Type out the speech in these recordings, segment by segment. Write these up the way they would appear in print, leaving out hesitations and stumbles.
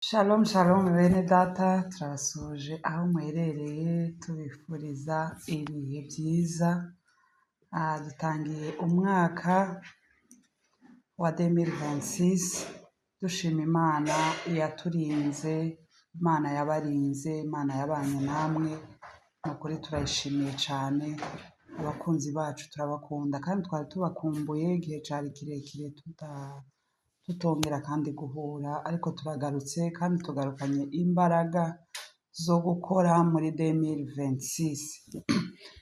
Shalom shalom bene data turabasuhuje aho muherereye tubifuriza ibihe byiza. Dutangiye umwaka wa 2026 dushima Imana yaturinze, Imana yabarinze, Imana yabanye namwe, ni ukuri turayishimiye cyane. Abakunzi bacu turabakunda kandi twari tubakumbuye igihe cyari kirekire tutongera kandi guhura, ariko turagarutse kandi tugarukanye imbaraga zo gukora muri 2026.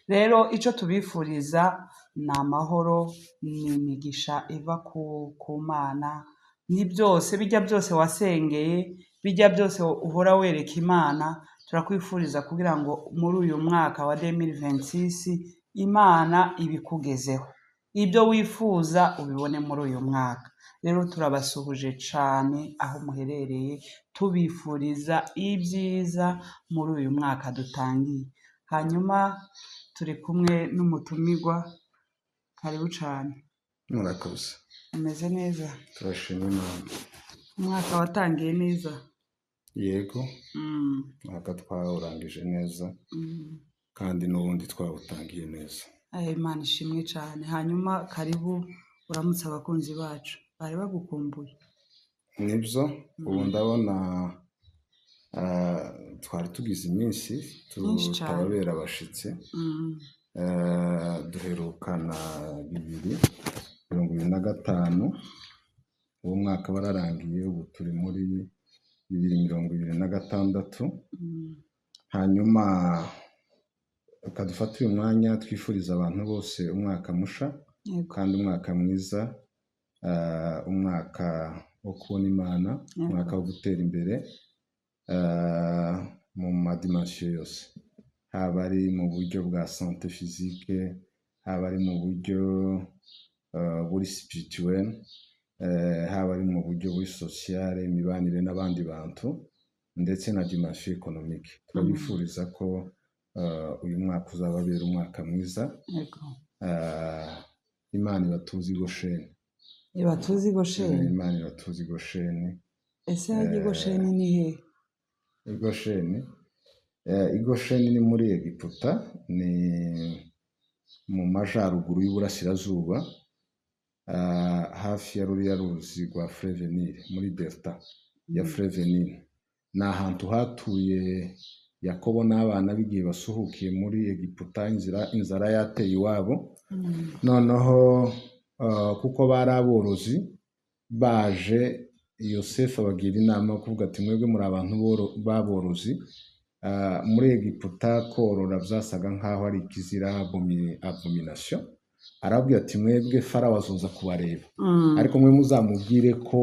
Rero icyo tubifuriza ni amahoro, ni imigisha iva ku Mana, ni byose bijya byose wasengeye, bijya byose uhora wereka Imana, turakwifuriza kugira ngo muri uyu mwaka wa 2026 Imana ibikugezeho, ibyo wifuza ubibone muri uyu mwaka. Rero turabasuhuje cyane aho muherereye, tubifuriza ibyiza muri uyu mwaka dutangiye. Hanyuma turi kumwe n'umutumirwa, karibu cyane. Murakoze. Umeze neza? Turashima Imana. Umwaka watangiye neza? Yego. Mwaka twawurangije neza kandi n'ubundi twawutangiye neza. Imana ishimwe cyane. Hanyuma karibu uramutse abakunzi bacu, bari bagukumbuye. Nibyo, ubu ndabona twari tugize iminsi tutababera abashitsi. Duherukana 2025, uwo mwaka wararangiye, ubu turi muri 2026. Hanyuma dufata uyu mwanya twifuriza abantu bose umwaka musha kandi umwaka mwiza, umwaka wo kubona Imana, umwaka wo gutera imbere mu madimensiyo yose, haba ari mu buryo bwa sante physique, haba ari mu buryo buri spirituel, haba ari mu buryo buri social, imibanire n'abandi bantu, ndetse na dimension économique. Turabifuriza ko uyu mwaka uzababera umwaka mwiza. Imana ibatuze i Gosheni. Ibatuze i Gosheni? Imana ibatuze i Gosheni. Ese hajya i Gosheni ni he? I Gosheni ni muri Egiputa, ni mu majyaruguru y'uburasirazuba, hafi ya ruriya ruzi rwa Fleuve Nil, muri delta ya Fleuve Nil. Ni ahantu hatuye Yakobo n'abana b'igihe basuhukiye muri Egiputa, inzara yateye iwabo. Noneho kuko bari aborozi, baje Yosefu abagira inama yo kuvuga ati mwebwe muri abantu b'aborozi, muri Egiputa korora byasaga nk'aho ari ikizira, abomination. Arabwira ati mwebwe Farawo azoza kubareba, ariko mwe muzamubwire ko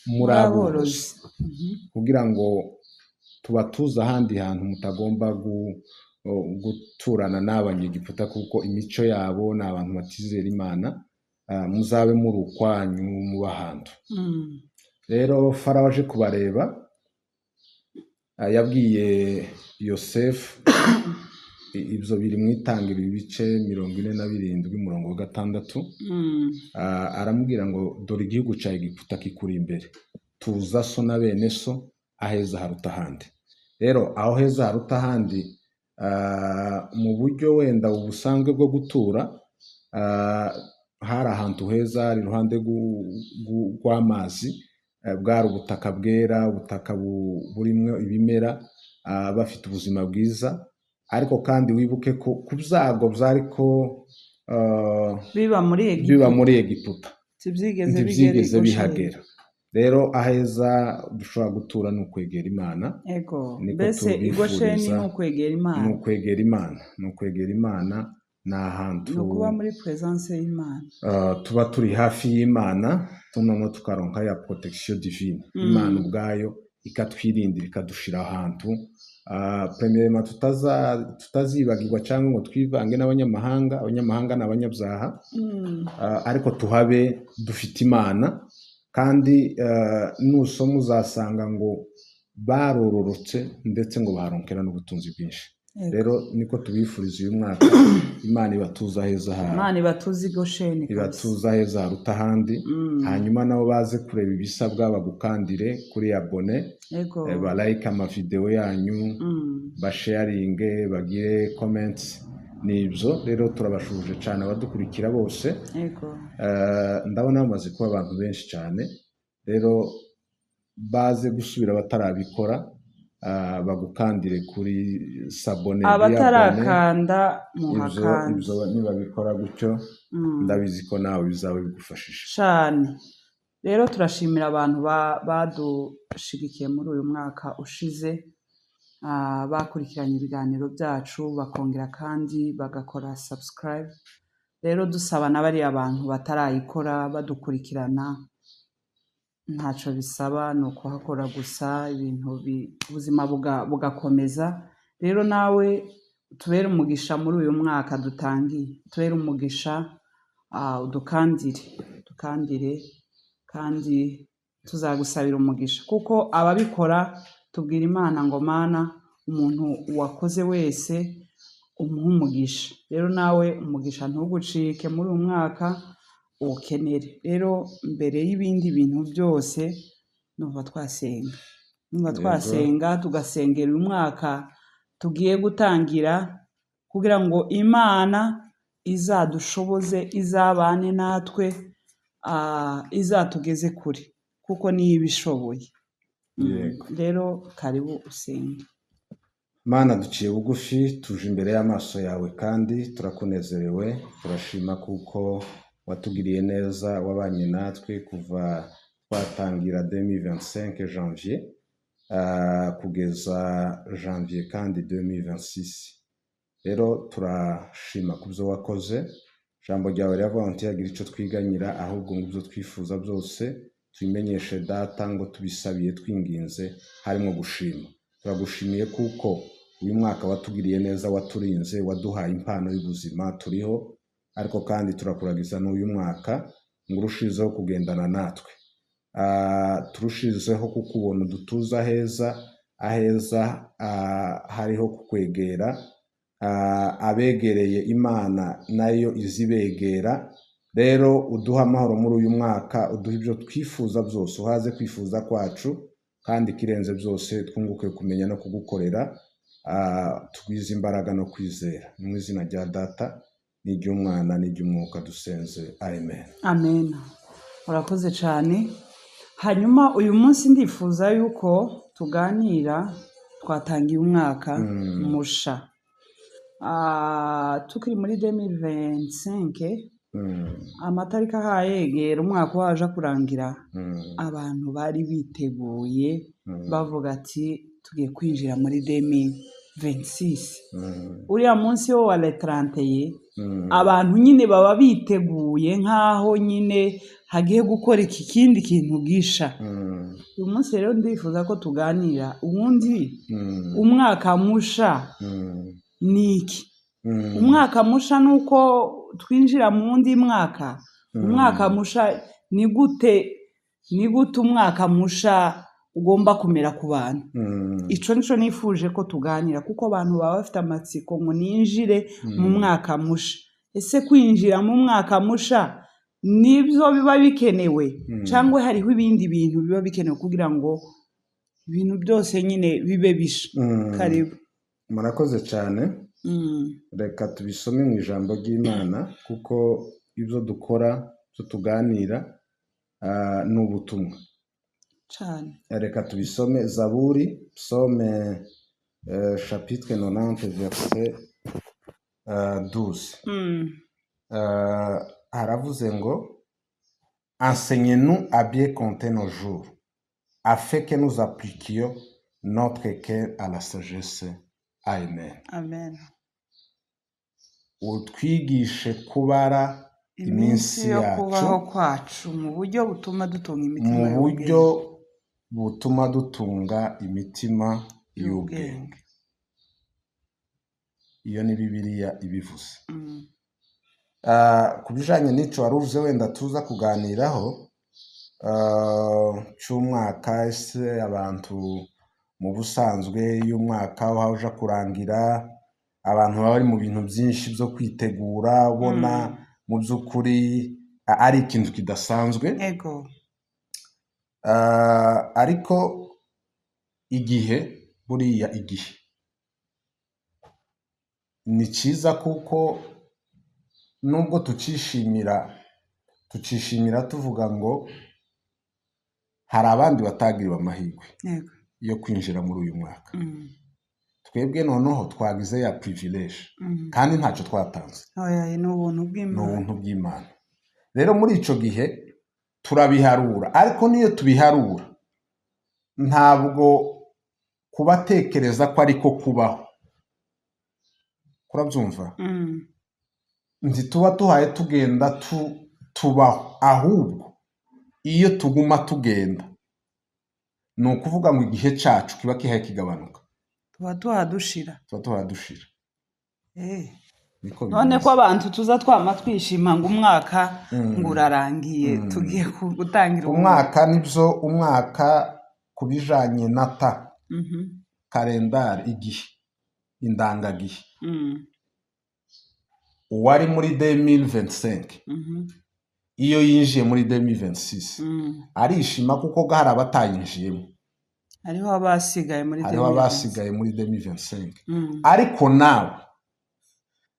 muri aborozi, kugira ngo tubatuza ahandi hantu mutagomba guturana n'Abanyegiputa, kuko imico yabo ni abantu batizera Imana, muzabe muri ukwanyu muba ahantu. Rero Farawo aje kubareba, yabwiye Yosefu, ibyo biri mu Itangiriro ibice 47:6, aramubwira ngo dore igihugu cya Egiputa kikuri imbere, tuza so na bene so, aheza haruta ahandi. Rero aho heza haruta ahandi, mu buryo wenda ubusanzwe bwo gutura, hari ahantu heza, hari iruhande rw'amazi, bwari ubutaka bwera, ubutaka burimo ibimera, bafite ubuzima bwiza. Ariko kandi wibuke ko ku byago byari ko biba muri Egiputa ntibyigeze bihagera. Rero aheza dushobora gutura ni ukwegera Imana. Mbese i Gosheni ni ukwegera Imana? Ni ukwegera Imana, ni ukwegera Imana. Ni ahantu ni ukuba muri presence y'Imana, tuba turi hafi y'Imana, noneho tukaronka ya protection divine. Imana ubwayo ikatwirindira, ikadushira ahantu premièrement tutazibagirwa cyangwa ngo twivange n'abanyamahanga. Abanyamahanga ni abanyabyaha, ariko tuhabe dufite Imana. Kandi nusoma uzasanga ngo barororotse ndetse ngo baronkera n'ubutunzi bwinshi. Yego. rero niko tubifuriza uyu mwaka imana ibatuza heza hawe Imana ibatuze i Gosheni kabisa. ibatuza heza haruta ahandi hanyuma nabo baze kureba ibisabwa bagukandire kuri abone Yego. balayike amavideo yanyu basharinge bagire comments nibyo rero turabashuje cyane abadukurikira bose. Yego. Ndabona bamaze kuba abantu benshi cyane rero baze gusubira batarabikora bagukandire kuri sabone abatarakanda muhakanda ibyo nibabikora gutyo ndabizi ko nawe bizaba bigufashije cyane. Rero turashimira abantu badushigikiye muri uyu mwaka ushize, bakurikiranye ibiganiro byacu bakongera kandi bagakora subscribe. Rero dusaba n'abariya abantu batarayikora badukurikirana, ntacyo bisaba ni ukuhakora gusa ibintu ubuzima bugakomeza. Rero nawe tubere umugisha muri uyu mwaka dutangiye, tubere umugisha, dukandire kandi tuzagusabira umugisha kuko ababikora tubwira Imana ngo Mana umuntu wakoze wese umuha umugisha. Rero nawe umugisha ntugucike muri uyu mwaka ukenere. Rero mbere y'ibindi bintu byose numva twasenga tugasengera uyu mwaka tugiye gutangira kugira ngo Imana izadushoboze, izabane natwe, izatugeze kure kuko niyo ibishoboye. Rero karibu usenge. Mana duciye bugufi tuje imbere y'amaso yawe kandi turakunezerewe, turashima kuko watugiriye neza, wabanye natwe kuva twatangira 2025 janvier kugeza janvier kandi 2026. Rero turashima kubyo wakoze. Jambo ryawe riravuga ngo tiyagira icyo twiganyira ahubwo ngo ibyo twifuza byose tubimenyeshe data ngo tubisabiye twinginze harimo gushima. Turagushimiye kuko uyu mwaka watugiriye neza, waturinze, waduhaye impano y'ubuzima turiho, ariko kandi turakuragiza n'uyu mwaka ngo urushizeho kugendana natwe, turushizeho kukubona dutuza aheza hariho kukwegera, abegereye Imana nayo izibegera. Rero uduha amahoro muri uyu mwaka, uduha ibyo twifuza byose, uhaze kwifuza kwacu kandi kirenze byose twunguke kumenya no kugukorera, tugwize imbaraga no kwizera. Mu izina rya Data n'iry'Umwana n'iry'Umwuka dusenze, amen. Amen. Urakoze cyane. Hanyuma uyu munsi ndifuza yuko tuganira, twatangiye umwaka musha, tukiri muri 2025, amatariki ahayegera umwaka waje kurangira, abantu bari biteguye bavuga ati tugiye kwinjira muri 2026. Uriya munsi wo wa le 31 abantu nyine baba biteguye nk'aho nyine hagiye gukora ikindi kintu gisha. Uyu munsi rero ndifuza ko tuganira ubundi umwaka musha niki. Umwaka musha nuko twinjira mu wundi mwaka. Umwaka musha ni gute umwaka musha ugomba kumera ku bantu. Ico nico nifuje ko tuganira kuko abantu baba bafite amatsiko ngo ninjire mu mwaka musha. Ese kwinjira mu mwaka musha nibyo biba bikenewe cyangwa hariho ibindi bintu biba bikenewe kugira ngo ibintu byose nyine bibe bisha? Karibu. Murakoze cyane. Reka tubisome mu ijambo ry'Imana kuko ibyo dukora byo tuganira ni ubutumwa cyane. Reka tubisome. Zaburi, psaume chapitre 90 verset 12. Haravuze ngo enseignez-nous à bien compter nos jours afin que nous appliquions notre cœur à la sagesse. Amen. Amen. Utwigishe kubara iminsi yo yacu kubaho kwacu mu buryo butuma dutunga imitima mu buryo butuma dutunga imitima y'ubwenge. Iyo ni Bibiliya ibivuze. Ku bijyanye n'icyo wari uvuze wenda tuza kuganiraho cy'umwaka. Ese abantu mu busanzwe y'umwaka waje kurangira abantu baba bari mu bintu byinshi byo kwitegura ubona mu by'ukuri ari ikintu kidasanzwe. Ego. Ariko igihe buriya igihe ni cyiza kuko nubwo tucishimira tuvuga ngo hari abandi batagiriwe amahirwe yo kwinjira muri uyu mwaka. Twebwe noneho twagize ya privilege kandi ntacyo twatanze. Ni ubuntu bw'Imana. Rero muri icyo gihe turabiharura, ariko niyo tubiharura ntabwo kubatekereza ko ariko kubaho. Kurabyumva? Ntituba tuhaye tugenda tubaho, ahubwo iyo tuguma tugenda ni ukuvuga ngo igihe cyacu kiba kihaye kigabanuka, tuba tuhadushira. None ko abantu tuza twama twishima ngo umwaka ngo urarangiye tugiye gutangira umwaka. Nibyo, umwaka ku bijanye na kalendari, igihe, indangagihe. Uwari muri 2025 iyo yinjiye muri 2026 arishima kuko hari abatayinjiyemo, hariho abasigaye muri 2025. Ariko nawe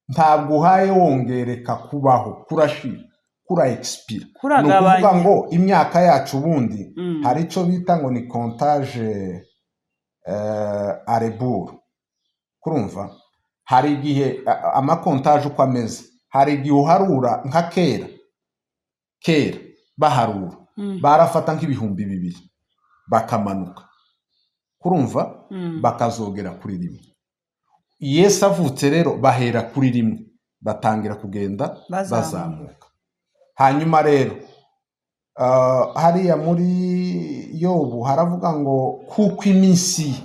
ntabwo uhaye wongereka kubaho, kurashira, kura expire. Ni ukuvuga ngo imyaka yacu ubundi hari icyo bita ngo ni comptage à rebours. Kurumva? Hari igihe amakontaje uko ameze, hari igihe uharura nka kera baharura barafata nk'ibihumbi 2 bakamanuka, kurumva, bakazogera kuri 1. Yesu avutse rero bahera kuri 1 batangira kugenda bazamuka. Hanyuma rero hariya muri Yobu haravuga ngo kuko iminsi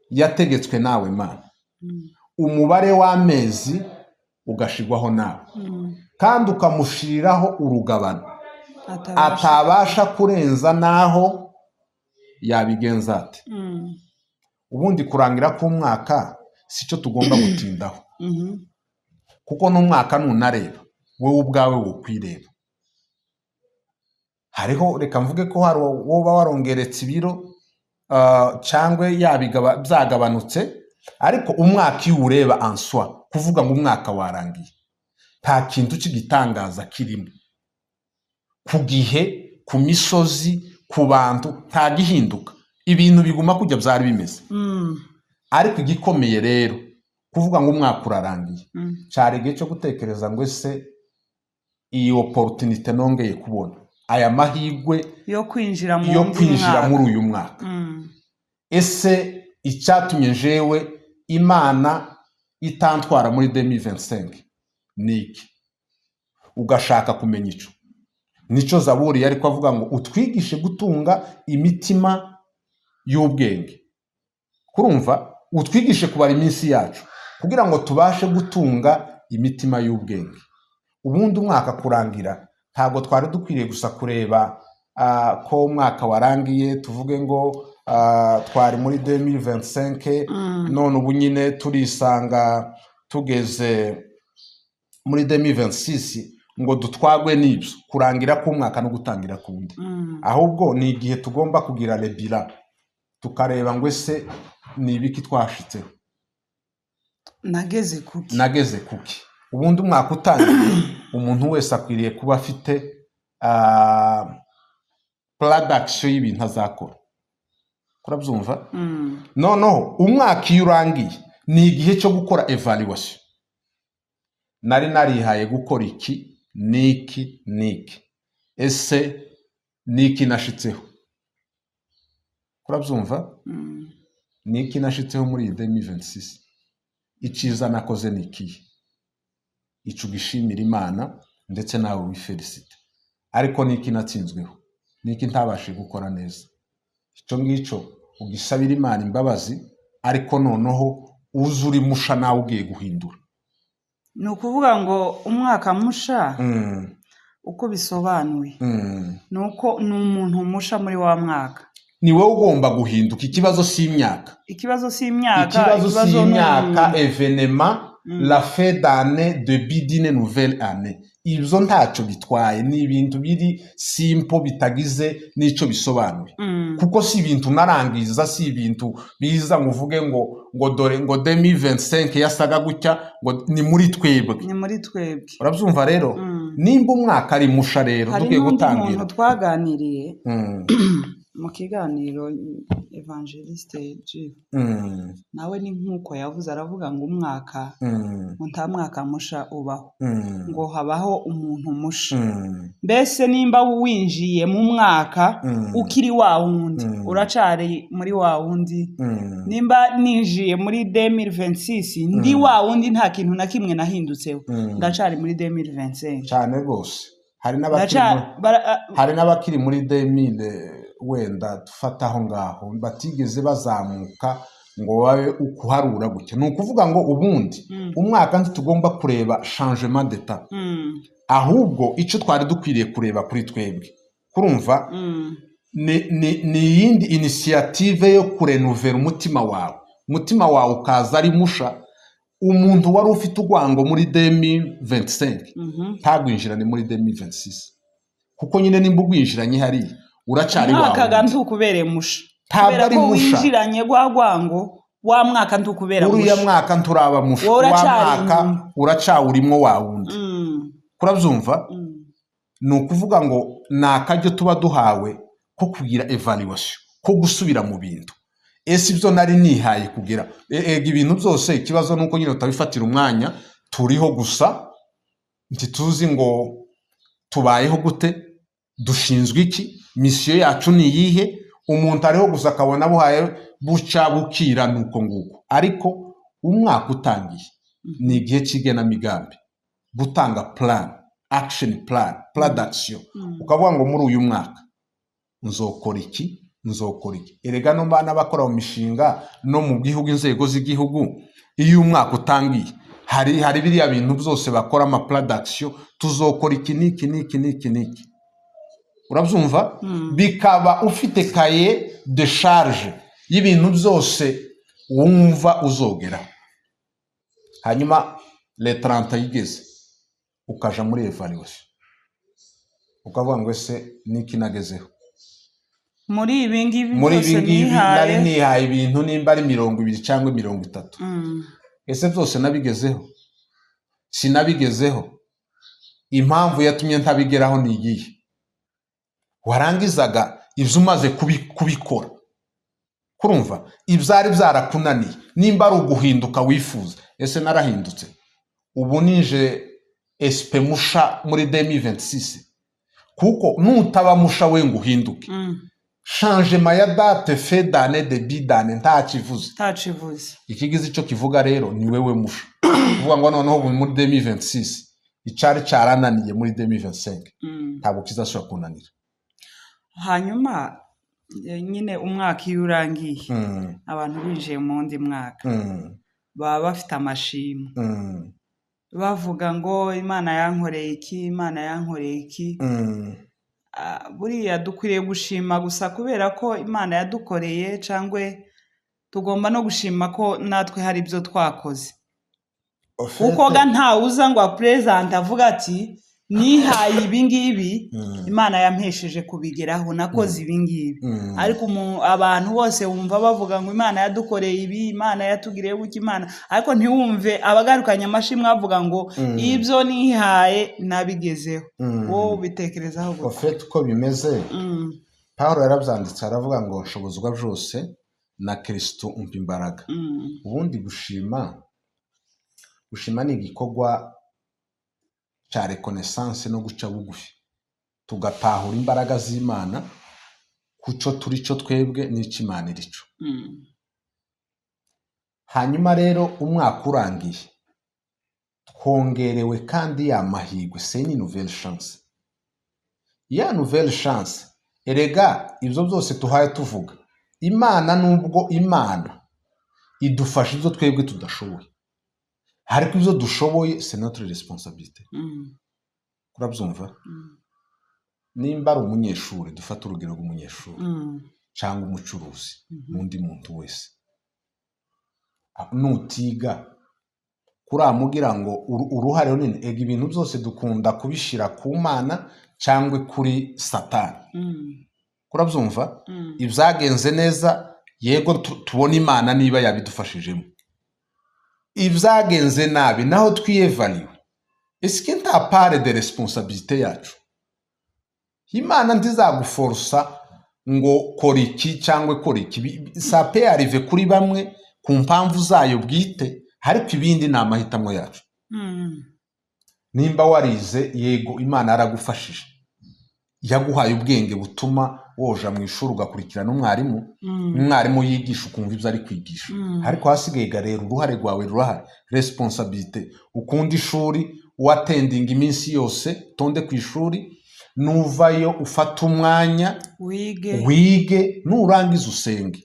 yategetswe nawe Mana, umubare w'amezi ugashirwaho nawe, kandi ukamushiriraho urugabano atabasha kurenza naho yabigenza ate. Ubundi kurangira k'umwaka sicyo tugomba gutindaho, kuko n'umwaka nunareba wowe ubwawe wokwireba. Hariho, reka mvuge ko hari woba warongeretse ibiro cyangwa byagabanutse, ariko umwaka iyo ureba answa kuvuga ngo umwaka warangiye nta kintu cy'igitangaza kirimo. Ku gihe, ku misozi, ku bantu nta gihinduka, ibintu biguma kujya byari bimeze. Ariko igikomeye rero kuvuga ngo umwaka urarangiye, cyari igihe cyo gutekereza ngo ese iyi opportunity nongeye kubona, aya mahirwe yo kwinjira muri uyu mwaka, ese icyatumye jewe Imana itantwara muri 2025 niki? Ugashaka kumenya ico nico Zaburi yari kwavuga ngo utwigishe gutunga imitima y'ubwenge. Kurumva, utwigishe kubara iminsi yacu kugira ngo tubashe gutunga imitima y'ubwenge. Ubundi umwaka kurangira ntabwo twari dukwiriye gusa kureba ko umwaka warangiye tuvuge ngo twari muri 2025 none ubu nyine turisanga tugeze muri 2026 ngo dutwagwe n'ibyo kurangira k'umwaka no gutangira kundi. Ahubwo ni igihe tugomba kugira rebira tukareba ngo ese ni ibiki twashitseho, nageze kuki. Ubundi umwaka utangiye umuntu wese akwiriye kuba afite production y'ibintu azakora. Kurabyumva? Noneho umwaka iyo urangiye ni igihe cyo gukora evaluation. Nari narihaye gukora iki niki, ese niki nashitseho? Kurabyumva? Niki nashitseho muri 2026? Iciza nakoze niki? Ico gishimira Imana ndetse nawe wifelicite. Ariko niki natsinzweho? Niki ntabashe gukora neza? Icyo ngicyo ugisabira Imana imbabazi, ariko noneho uzuri musha nawe ugiye guhindura. Ni ukuvuga ngo umwaka musha uko bisobanuye ni uko ni umuntu musha muri wa mwaka. ni wowe ugomba guhinduka. Ikibazo si imyaka, ikibazo si imyaka evenema la fin d'année de bidine nouvelle année. Ibyo ntacyo bitwaye, ni ibintu biri simple bitagize n'icyo bisobanuye. Kuko si ibintu narangiza, si ibintu biza ngo uvuge ngo dore ngo 2025 yasaga gutya, ngo ni muri twebwe. Urabyumva rero? Nimba umwaka ari musha rero dugiye gutangira. Hari n'umuntu twaganiriye mu kiganiro Evangeliste G. Nawe ni nk'uko yavuze, aravuga ngo umwaka ngo nta mwaka musha ubaho, ngo habaho umuntu musha. Mbese nimba winjiye mu mwaka ukiri wa wundi, uracari muri wa wundi. Nimba ninjiye muri 2026 ndi wa wundi, nta kintu na kimwe nahindutseho, ndacari muri 2025 cyane rwose. Hari n'abakiri muri 2000 wenda dufataho ngaho batigeze bazamuka ngo babe ukuharura gutya. Ni ukuvuga ngo ubundi umwaka ntitugomba kureba changement d'état, ahubwo icyo twari dukwiriye kureba kuri twebwe, kurumva ni yindi initiative yo kurenuvera umutima wawe ukaza ari musha. Umuntu wari ufite urwango muri 2025 ntagwinjirane muri 2026, kuko nyine nimba ugwinjiranye hariya uracari wawe. Mwaka ntukubereye musha, kubera ko winjiranye rwango wa mwaka ntukubera musha. Uriya mwaka nturaba musha, wa mwaka uracawurimwo wa wundi. Kurabyumva? Ni ukuvuga ngo nakajyo tuba duhawe ko kugira evaluation, ko gusubira mu bintu. Ese ibyo nari nihaye kugira ibintu byose, ikibazo nuko nyine utabifatira umwanya. Turiho gusa ntituzi ngo tubayeho gute, dushinzwe iki, misiyo yacu ni iyihe. Umuntu ariho gusa akabona buhaye buca bukira nuko nguko. Ariko umwaka utangiye ni igihe cy'igenamigambi, gutanga plan, action plan d'action. Ukavuga ngo muri uyu mwaka nzokora iki. Erega no bana bakora mu mishinga no mu gihugu, inzego z'igihugu, iyo umwaka utangiye hari biriya bintu byose bakora ama plan d'action. Tuzokora iki niki. Urabyumva? Bikaba ufite kaye de charge y'ibintu byose wumva uzogera. Hanyuma le 30 yigeze ukaja muri evaluation, ukavuga ngo ese niki nagezeho muri ibi ngibi nari nihaye ibintu, nimba ari 20 cyangwa 30. Ese byose nabigezeho? Sinabigezeho. Impamvu yatumye ntabigeraho ni iyihe? Warangizaga ibyo umaze kubikora, kurumva ibyari byarakunaniye, nimba ari uguhinduka wifuza. Ese narahindutse? Ubu nije SP musha muri 2026, kuko nutaba musha we ngo uhinduke. Changement ya date fait d'année de bidane ntakivuze. Ikigize icyo kivuga rero ni wewe musha. Kuvuga ngo noneho muri 2026 icari cyarananiye muri 2025 ntabwo kizashobora kunanira. Hanyuma nyine umwaka iyo urangiye, abantu binjiye mu wundi mwaka baba bafite amashimwe, bavuga ngo Imana yankoreye iki. Buriya dukwiriye gushima gusa kubera ko Imana yadukoreye, cyangwa tugomba no gushima ko natwe hari ibyo twakoze? Kuko ntawuza ngo apresente avuga ati nihaye ibingibi Imana yampesheje kubigeraho, nakoze ibingibi. Ariko abantu bose wumva bavuga ngo Imana yadukoreye ibi, Imana yatugiriye guki Imana, ariko ntiwumve abagarukanye amashimwe bavuga ngo ibyo nihaye nabigezeho. Wowe bitekerezaho gute? Ofete uko bimeze, Pawulo yarabyanditse aravuga ngo nshobozwa byose na Kristo umpa imbaraga. Ubundi gushima ni igikorwa cya reconnaissance no guca bugufi, tugatahura imbaraga z'Imana kuco turi cyo twebwe n'icyo Imana irico. Hanyuma rero umwaka urangiye twongerewe kandi ya mahirwe, c'est une nouvelle chance. Ya nouvelle chance, erega ibyo byose tuhaye tuvuga Imana, nubwo Imana idufasha ibyo twebwe tudashoboye, ariko ibyo dushoboye c'est notre responsabilité. Kurabyumva? Nimba ari umunyeshuri, dufata urugero rw'umunyeshuri, cyangwa umucuruzi n'undi muntu wese. Nutiga kuramubwira ngo uruhare runini, ega ibintu byose dukunda kubishira ku Mana cyangwa kuri Satani. Kurabyumva? Ibyagenze neza yego tubona Imana niba yabidufashijemo. Ibyagenze nabi naho twiyevaliwe. Est-ce que nta part de responsabilité yacu? Imana ntizaguforsa ngo kora iki cyangwa kora iki. Ça peut arriver kuri bamwe ku mpamvu zayo bwite, ariko ibindi ni amahitamo yacu. Nimba warize yego Imana yaragufashije, yaguhaye ubwenge butuma woja mu ishuri ugakurikirana umwarimu yigisha ukumva ibyo ari kwigisha, ariko hasigaye rero uruhare rwawe rurahari, responsabilité. Ukunda ishuri, uwatendinga iminsi yose, tonde ku ishuri, nuvayo ufata umwanya wige, nurangiza usenge.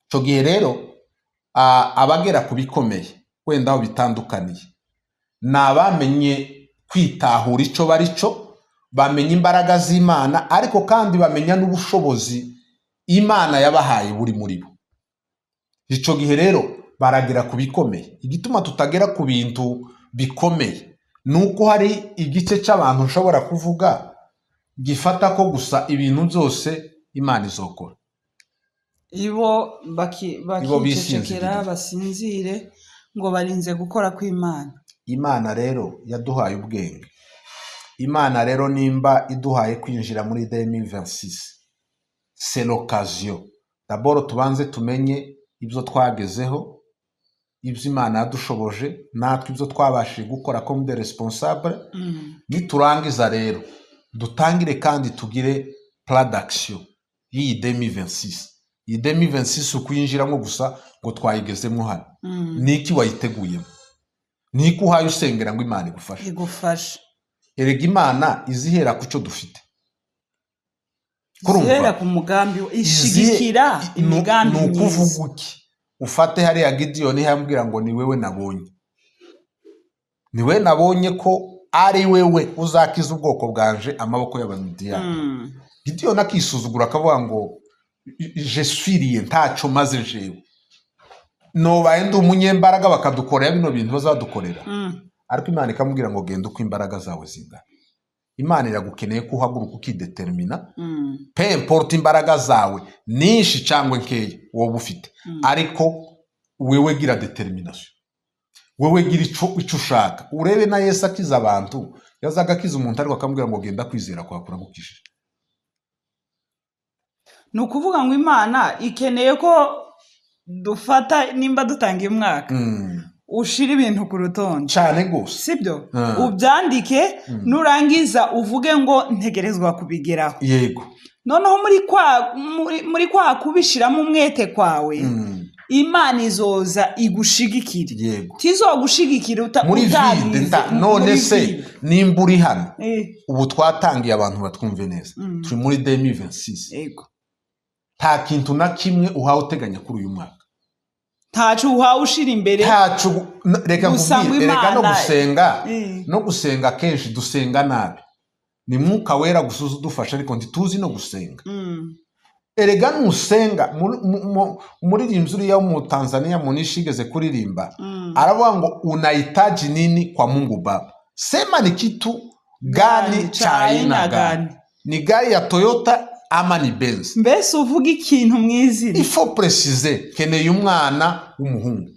Cyo gihe rero abagera ku bikomeye wenda aho bitandukaniye, nabamenye kwitahura ico barico, bamenye imbaraga z'Imana, ariko kandi bamenya n'ubushobozi Imana yabahaye buri muri bo. Ico gihe rero baragera ku bikomeye. Igituma tutagera ku bintu bikomeye nuko hari igice cy'abantu nshobora kuvuga gifata ko gusa ibintu byose Imana izokora. Ibo bakicecekera basinzire ngo barinze gukora kw'Imana. Imana rero yaduhaye ubwenge. Imana rero nimba iduhaye kwinjira muri 2026, c'est l'occasion. D'abord tubanze tumenye ibyo twagezeho, ibyo Imana yadushoboje, natwe ibyo twabashije gukora comme des responsables. Niturangiza rero dutangire kandi tugire plan d'action y'iyi 2026. Iyi 2026 ukuyinjiramo gusa ngo twayigezemo hano. Niki wayiteguyemo? Niki uhaye usengera ngo Imana igufashe? Erega Imana izihera ku cyo dufite. Izihera ku mugambi, ishigikira imigambi myiza. Nukuvuga iki? Ufate hariya Gideyoni yambwira ngo ni wewe nabonye. Ni wewe nabonye ko ari wewe uzakiza ubwoko bwanje amaboko y'Abamidiyani. Gideyoni akisuzugura akavuga ngo je suis rien, ntaco maze jewe. Nobaye ndi umunyembaraga bakadukorera bino bintu bazadukorera. Ariko Imana ikamubwira ngo genda uko imbaraga zawe zingana. Imana iragukeneye ko uhaguruka ukidetermina, peu importe imbaraga zawe nishi cyangwa nkeya wowe ufite, ariko wewe gira determination, wewe gira ico ushaka. Urebe na Yesu akiza abantu, yazaga akiza umuntu ariko akamubwira ngo genda kwizera kwa kuragukishije. Nukuvuga ngo Imana ikeneye ko dufata nimba dutangiye umwaka, ushira ibintu ku rutonde cyane gose, sibyo? Ubyandike, nurangiza uvuge ngo ntegerezwa kubigeraho. Yego. Noneho muri kwa kubishiramo umwete kwawe, Imana izoza igushigikira. Yego. Tizogushigikira muri vide. None se nimba uri hano ubu twatangiye abantu batwumve neza, turi muri 2026. Yego. Nta kintu na kimwe uhawe uteganya kuri uyu mwaka. Ntacu uhawe ushira imbere. Ntacu, reka nkubwire, reka no gusenga kenshi dusenga nabi. Ni Mwuka Wera gusuza udufasha, ariko ntituzi no gusenga. Erega nusenga, umuririmbyi uriya mu Tanzania munishigeze kuririmba, aravuga ngo unahitaji nini kwa Mungu Baba? Sema ni kitu gani cha aina gani? Ni gari ya Toyota ama ni Benz? Mbese uvuga ikintu mwizina. Il faut préciser, keneye umwana w'umuhungu.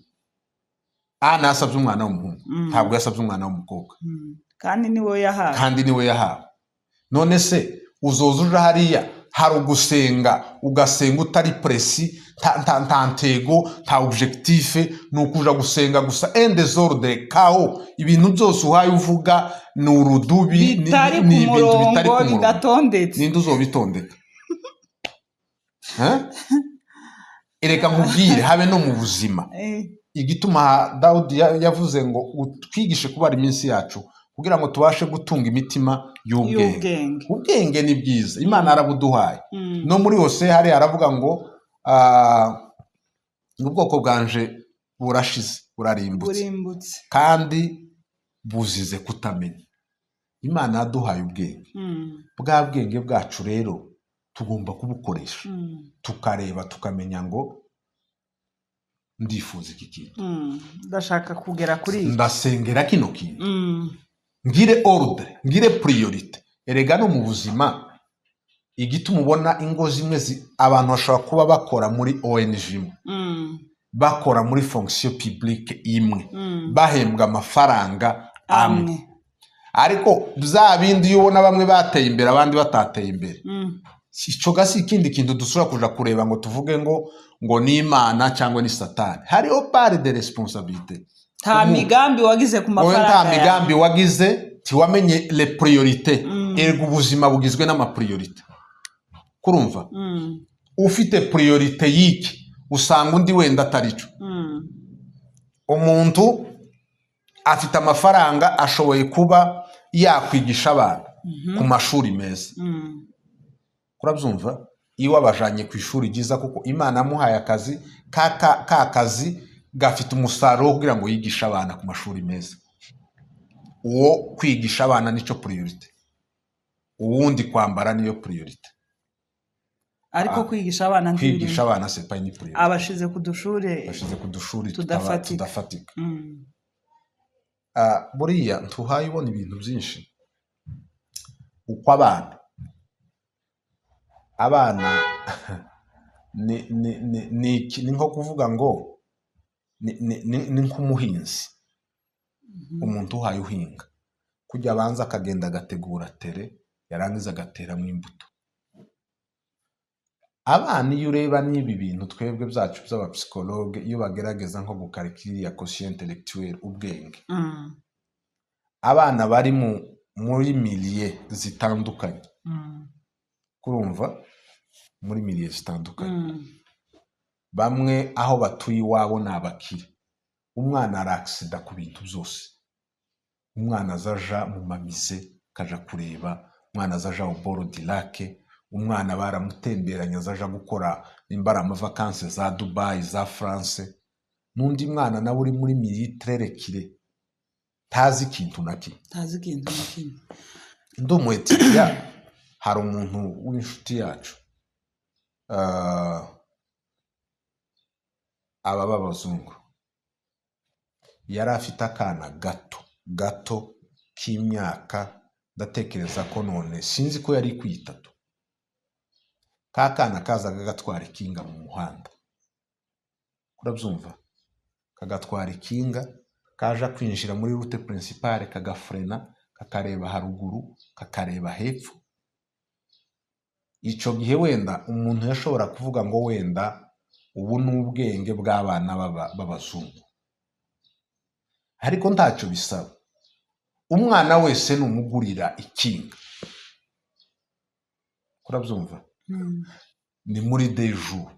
Nasabye umwana w'umuhungu, ntabwo yasabye umwana w'umukobwa. Kandi niwe yahawe. None se uzoza uja hariya hari ugusenga, ugasenga utari presi, nta ntego, nta objectif, nukuja gusenga gusa en désordre, kao ibintu byose uhaye uvuga ni urudubi, ni ibintu bitari ku murongo. Ninde uzobitondeka? Ereka nkubwire, habe no mu buzima. Igituma Dawudi yavuze ngo twigishe kubara iminsi yacu kugira ngo tubashe gutunga imitima y'ubwenge. Ubwenge ni bwiza, Imana arabuduhaye. No muri hose hari aravuga ngo ubwoko bwanje burashize, burarimbutse, kandi buzize kutamenya. Imana yaduhaye ubwenge. Bwa bwenge bwacu rero tugomba kubukoresha tukareba tukamenya ngo ndifuza iki kintu ndashaka kugera kuri ndasengera kino kintu ngire ordre ngire priorite erega no mu buzima igituma ubona ingo zimwe abantu bashobora kuba bakora muri ONG bakora muri fonction publique imwe bahembwa amafaranga amwe ariko bya bindi iyo ubona bamwe bateye imbere abandi batateye imbere ico gasi ikindi kintu dusura kuja kureba ngo tuvuge ngo ni Imana cyangwa ni Satani hariho part de responsabilité nta migambi wagize ku mafaranga nta migambi wagize tiwamenye les priorités ergo ubuzima bugizwe n'ama priorité kurumva ufite priorité yiki usanga undi wenda atarico umuntu afite amafaranga ashoboye kuba yakwigisha abantu ku mashuri meza kurabyumva iyo abajanye ku ishuri ryiza kuko Imana amuhaye akazi kazi gafite umusaruro kugira ngo yigisha abana ku mashuri meza uwo kwigisha abana nico priority uwundi kwambara niyo priority ariko kwigisha abana c'est pas une priorité abashize ku dushuri tudafatika buriya ntuhaye ubona ibintu byinshi uko abana ni nko kuvuga ngo ni nk'umuhinzi umuntu uhaye uhinga kujya abanza akagenda agategura tere yarangiza agateramo imbuto abana iyo ureba n'ibi bintu twebwe byacu by'abapsikologe iyo bagerageza nko gukarikira quotient intellectuel ubwenge abana bari muri milieu zitandukanye kurumva muri milieu zitandukanye bamwe aho batuye iwabo n'abakire umwana araksida ku bintu byose umwana azaja mu mamize kaja kureba umwana azaja au bord du lac umwana baramutemberanya azaja gukora imbara amavakanse za Dubai za France n'undi mwana nawe uri muri militrerekire tazi ikintu na kimwe ndumwetiya hari umuntu w'inshuti yacu aba b'abazungu yari afite akana gato k'imyaka ndatekereza ko none sinzi ko yari kwitatu kakana kazaga gatwara ikinga mu muhanda urabyumva kagatwara ikinga kaja kwinjira muri route principale kagafrena kakareba haruguru kakareba hepfo ico gihe wenda umuntu yashobora kuvuga ngo wenda ubu n'ubwenge bw'abana b'abazungu ariko ntacyo bisaba umwana wese numugurira ikinga kurabyumva ni muri deju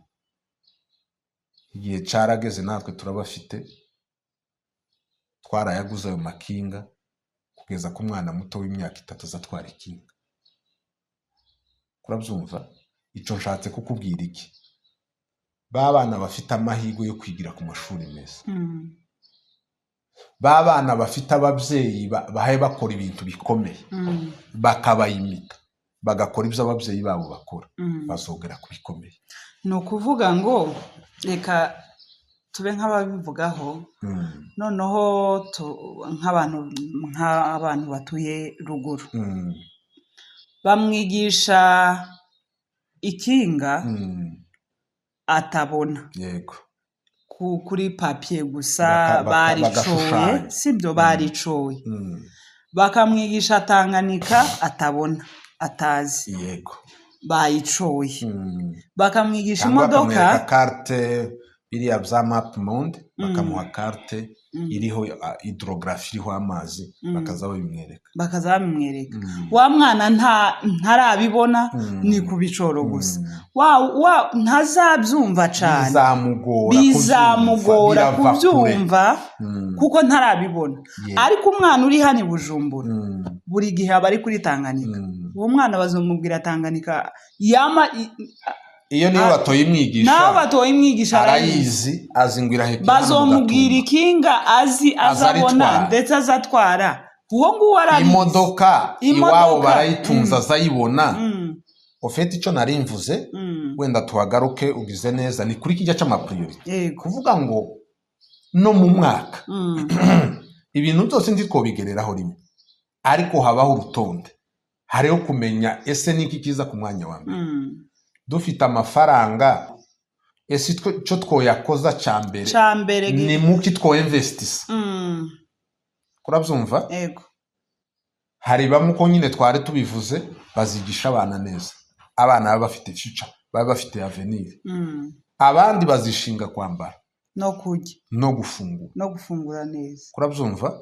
igihe carageze natwe turabafite twarayaguze ayo makinga kugeza ku mwana muto w'imyaka 3 azatwara ikinga kurabyumva ico nshatse kukubwira iki babana bafite amahirwe yo kwigira ku mashuri meza babana bafite ababyeyi bahaye bakora ibintu bikomeye bakabayimita bagakora ibyo ababyeyi babo bakora bazogera kubikomeye no kuvuga ngo reka tube nk'ababivugaho noneho nk'abantu batuye ruguru bamwigisha ikinga atabona yego kuri papier gusa baricoye sibyo baricoye bakamwigisha Tanganyika atabona atazi yego bayicoye bakamwigisha imodoka carte iriya bya map monde bakamuha carte iriho hydrographie iriho amazi bakaza babimwereka wa mwana ntarabibona ni kubicoro gusa ntazabyumva cyane bizamugora kubyumva kuko ntarabibona ariko umwana uri hano i Bujumbura buri gihe aba ari kuri Tanganyika uwo mwana bazomubwira Tanganyika iyo niyo batoye imwigisha arayizi azingwira hepfo bazomubwira ikinga azabona ndetse azatwara uwo nguwo arabizi imodoka iwabo barayitunza azayibona ofete icyo nari mvuze wenda tuhagaruke ugize neza ni kuri kijya cy'amapriorite kuvuga ngo no mu mwaka ibintu byose ndi twobigereraho rimwe ariko habaho urutonde hariho kumenya ese niki kiza ku mwanya wa mbere dufite amafaranga ese cyo twoyakoza cyambere ni muki twoinvestisa kurabyumva yego hari bamwe uko nyine twari tubivuze bazigisha abana neza abana baba bafite future baba bafite avenir abandi bazishinga kwambara no kurya no gufungura neza kurabyumva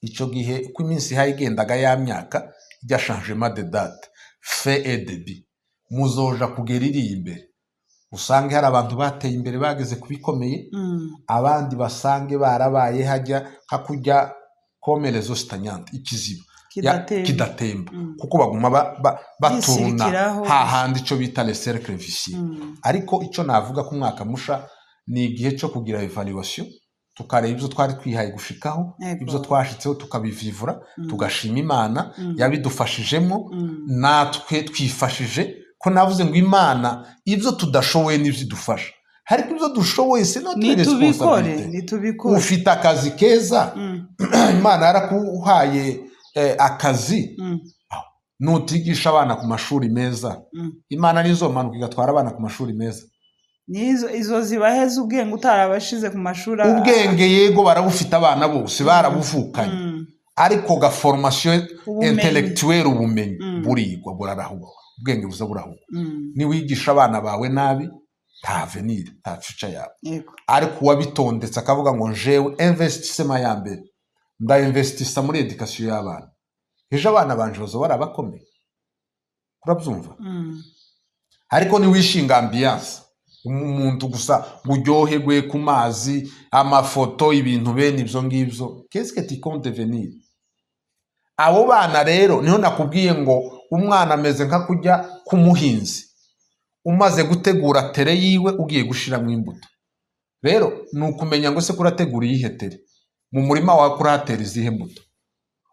icyo gihe uko iminsi hayigendaga ya myaka ijya changement de date fait et débit muzoja kugera iri imbere usange hari abantu bateye imbere bageze kubikomeye abandi basange barabaye hajya hakujya komerezo stanyante ikiziba kidatemba kuko baguma baturuna hahandi icyo bita le cercle vicieux ariko icyo navuga ku mwaka musha ni igihe cyo kugira evaluation tukareba ibyo twari twihaye gushikaho ibyo twashitseho tukabivivura tugashima Imana yabidufashijemo natwe twifashije ko navuze ngo Imana ibyo tudashoboye n'ibidufasha hariko ibyo dushoboye se notre responsabilité ufite akazi keza Imana yarakuhaye akazi nutigisha abana ku mashuri meza Imana nizo manuka igatwara abana ku mashuri meza izo zibaheza ubwenge utarabashize ku mashuri ubwenge yego barabufite abana bose barabuvukanye ariko ga formation intellectuelle ubumenyi burigwa burarahugwa ubwenge buza burahugwa ni wigisha abana bawe nabi nta avenir nta future yawe ariko wabitondetse akavuga ngo jewe investissement ya mbere nda investissa muri education y'abana ejo abana banje bazo barabakomeye kurabyumva ariko ni wishinga ambiance umuntu gusa buryoherwe ku mazi amafoto ibintu bene ibyo ngibyo qu'est-ce que tu comptes devenir abo bana rero niho nakubwiye ngo umwana ameze nka kujya ku muhinzi umaze gutegura tere yiwe ugiye gushiramo imbuto rero ni ukumenya ngo se kurategura iyihe tere mu murima wawe kuratera izihe mbuto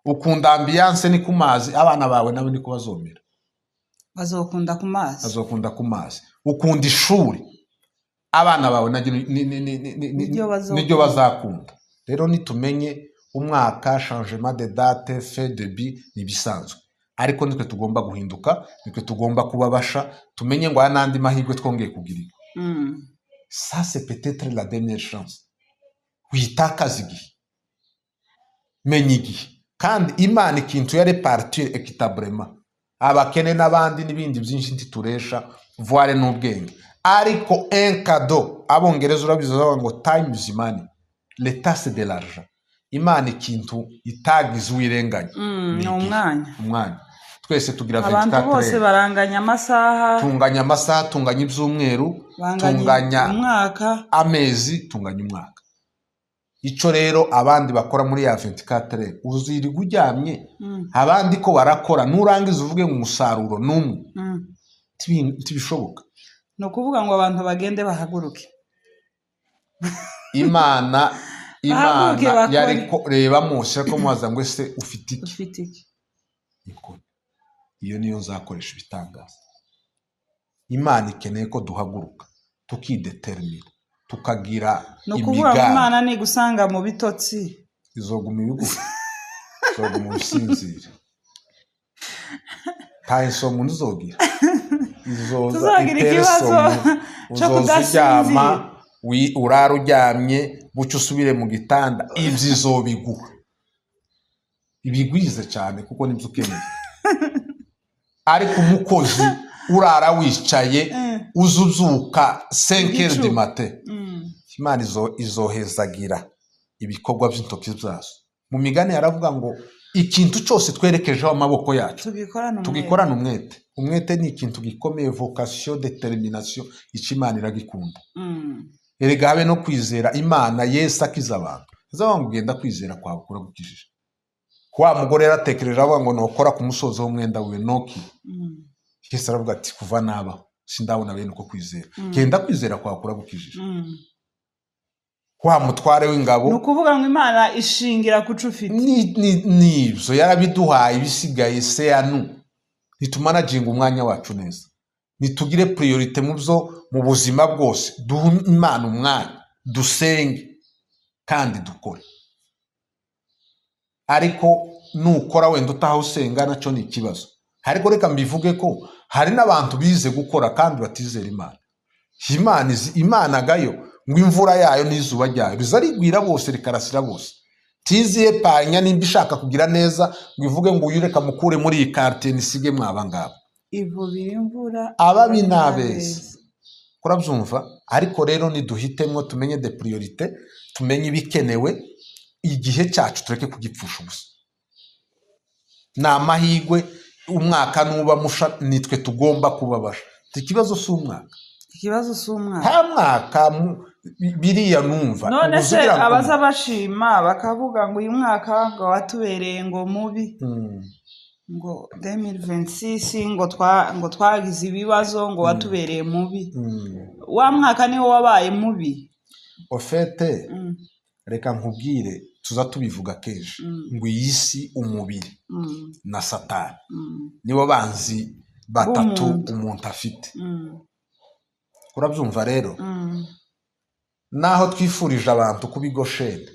ukunda ambiance ni ku mazi abana bawe nabo niko bazomera bazokunda ku mazi ukunda ishuri abana bawe niryo bazakunda rero nitumenye umwaka changement de date fait débit nibisanzwe ariko nitwe tugomba guhinduka nitwe tugomba kubabasha tumenye ngo nandi mahirwe twongeye kugirirwa ça c'est peut-être la dernière chance witakaza igihe menya igihe kandi Imana ikintu ya repartir équitablement abakene n'abandi n'ibindi byinshi ntituresha voile n'ubwenge ariko un cadeau abongereza urabizo ngo time is money l'état c'est de l'argent Imana ikintu itagize wirenganya ni umwanya twese tugira 24 abantu bose baranganya amasaha tunganya ibyumweru tunganya umwaka amezi tunganya umwaka ico rero abandi bakora muri ya 24 uziri guryamye abandi ko barakora nurangiza uvuge ngo umusaruro numwe tibishoboka no kuvuga ngo abantu bagende bahaguruke Imana yari reba Mose ko mubaza ngo ese ufite iki iyo niyo nzakoresha ibitangaza Imana ikeneye ko duhaguruka tukidetermina tukagira no kuvuga ngo Imana ni gusanga mu bitotsi izoguma ibigufi izoguma usinzira tayiso muntu zogira tuzagira ikibazo cyo kudasinzira uraruryamye bucyo usubire mu gitanda ibyizobiguha ibigwize cyane kuko nibyo ukeneye ariko umukozi urara wicaye uzuzuka 5h du matin Imana izohezagira ibikorwa by'intoki zazo mu migani yaravuga ngo ikintu cyose twerekejeho amaboko yacu tugikorana umwete ni ikintu gikomeye vocation determination Imana iragikunda erega habe no kwizera Imana Yesu akiza abantu zabangu ugenda kwizera kwawe kuragukijije kwa mugore yaratekereje avuga ngo nokora ku musozo w'umwenda we noki Yesu aravuga ati kuva nabaho sindabona bene uko kwizera genda kwizera kwawe kuragukijije kwa mutware w'ingabo no kuvuga ngo Imana ishingira kucufite nibyo yarabiduhaye ibisigaye se yanu nitumanaginga umwanya wacu neza, nitugire priorite mu byo mu buzima bwose, duhe Imana umwanya, dusenge kandi dukore. Ariko nukora wenda utaha usenga nacyo ni ikibazo. Ariko reka mbivuge ko hari n'abantu bize gukora kandi batizera Imana. Imana gayo ngo imvura yayo n'izuba ryayo rizarigwira bose rikarasira bose. Tiziye panya nimba ishaka kugira neza ngo ivuge ngo uyureka mukure muri iyi quartier nisige mwaba ngabo. Ivubira imvura Ababi nabeza. Kurabyumva? Ariko rero niduhitemwo tumenye de priorite, tumenye ibikenewe, igihe cyacu tureke kugipfusha ubusa. Namahigwe umwaka nuba musha nitwe tugomba kubabasha. Ikibazo cy'umwaka. Ikibazo cy'umwaka. Ha mwaka biriya numva. None se abaza bashima bakavuga ngo uyu mwaka ngo watubereye ngo mubi. Ngo 2026 ngo twagize ibibazo ngo watubereye mubi. Wa mwaka niwo wabaye mubi. Ofete reka nkubwire tuza tubivuga kenshi ngo iyisi umubiri na Satani nibo banzi batatu umuntu afite. Urabyumva rero? Naho twifurije abantu kubigoshene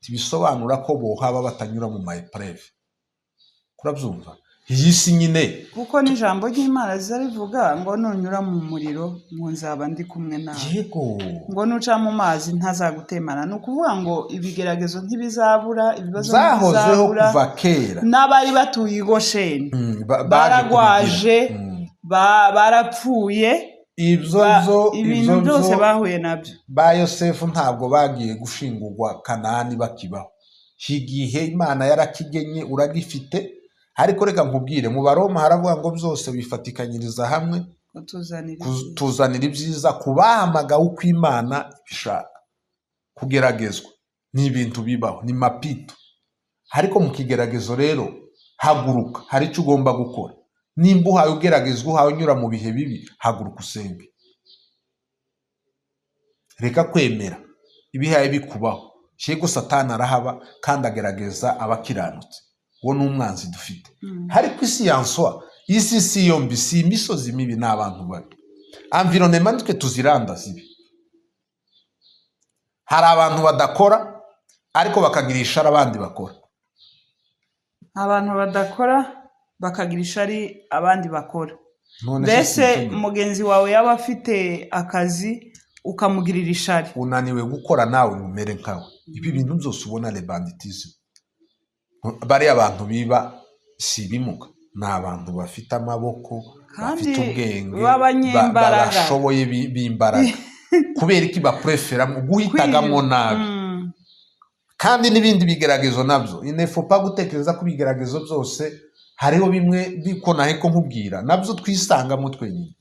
tibisobanura ko bohaba batanyura mu maepreve. Urabyumva? Iyisi nyine kuko n'ijambo ry'Imana zarivuga ngo nunyura mu muriro ngo nzaba ndi kumwe nawe. Yego. Ngo nuca mu mazi ntazagutemana. No kuvuga ngo ibigeragezo ntibizabura, ibibazo zahozeho kuva kera. N'abari batuye igoshene baragwaje, barapfuye, ibintu byose bahuye nabyo. Ba Yosefu ntabwo bagiye gushingurwa Kanani bakibaho. Higihe Imana yarakigenye uragifite. Ariko reka nkubwire mu Baroma haravuga ngo byose bifatikanyiriza hamwe kutuzanira ibyiza, kubahamagawe uko Imana ishaka. Kugeragezwa ni ibintu bibaho, ni mapito. Ariko mu kigeragezo rero haguruka, hari icyo ugomba gukora. Nimba uhaye ugeragezwa, uhaye unyura mu bihe bibi, haguruka usenge. Reka kwemera ibihaye bikubaho. Shego Satani arahaba kandi agerageza abakiranutse. Uwo ni umwanzi dufite. Ariko isi yanswa, isi si yombi, si imisozi mibi n'abantu babi. Environnement twe tuziranda zibi. Hari abantu badakora ariko bakagirisha abandi bakora. Abantu badakora bakagirisha ari abandi bakora. Mbese mugenzi wawe yaba afite akazi ukamugirira ishari. Unaniwe gukora nawe umere nkawe. Ibi bintu byose ubona le banditisme. Bari abantu biba si bimuga, ni abantu bafite amaboko, bafite ubwenge, bashoboye b'imbaraga. Kubera iki baprefera mu guhitagamo nabi. Kandi n'ibindi bigeragezo nabyo inefopa gutekereza ko bigeragezo byose hariho bimwe bikonahe ko nkubwira nabyo twisangamo twenyine,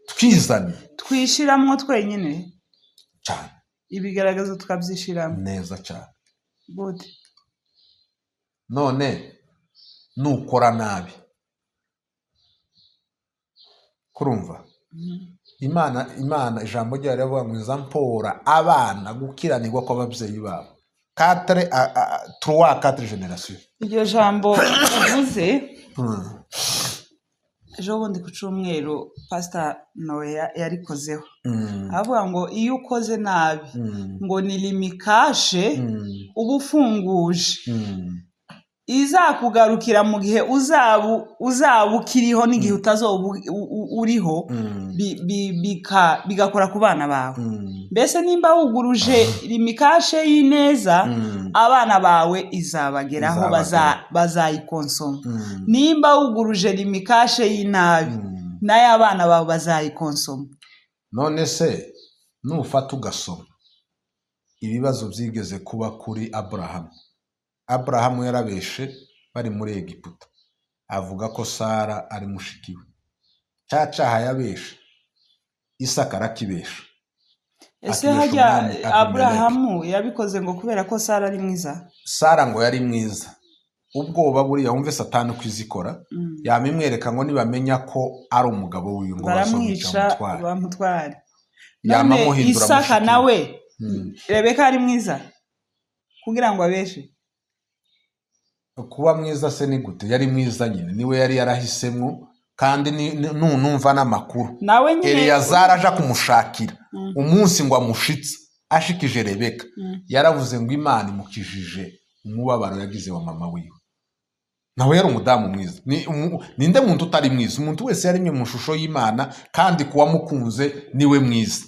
twizane, twishiramo twenyine cyane, ibigaragazo tukabyishiramo neza cyane. Good. None nukora nabi kurumva Imana ijambo ryayo rivuga ngo izampora abana gukiranirwa kw'ababyeyi babo 3-4 generation. Iryo jambo uvuze ejo bundi ku cyumweru Pastor Noe yarikozeho avuga ngo iyo ukoze nabi ngo ni limikashe uba ufunguje izakugarukira mu gihe uzaba ukiriho n'igihe utazoba uriho bigakora ku bana bawe. Mbese nimba wuguruje limikashe y'ineza abana bawe izabageraho bazayikonsoma. Nimba wuguruje limikashe y'inabi nayo abana bawe bazayikonsoma. None se nufata ugasoma ibibazo byigeze kuba kuri Aburahamu yarabeshe bari muri Egiputa, avuga ko Sara ari mushikiwe. Cyacaha yabeshe Isaka arakibesha. Ese hajya Aburahamu yabikoze ngo kubera ko Sara ari mwiza? Sara ngo yari mwiza. Ubwoba buriya wumve Satani kwizikora yamimwereka ngo nibamenya ko ari umugabo w'uyu ngo baramwica bamutware. None Isaka nawe Rebeka ari mwiza kugira ngo abeshe. kuba mwiza se ni gute? Yari mwiza nyine, niwe yari yarahisemo, kandi numva n'amakuru nawe nyine Eleyazari aja kumushakira umunsi ngo amushitse ashikije Rebeka, yaravuze ngo Imana imukijije umubabaro yagize wa mama wiwe. Nawe yari umudamu mwiza. Ninde muntu utari mwiza? Umuntu wese yaremye mu shusho y'Imana, kandi kuwa mukunze niwe mwiza.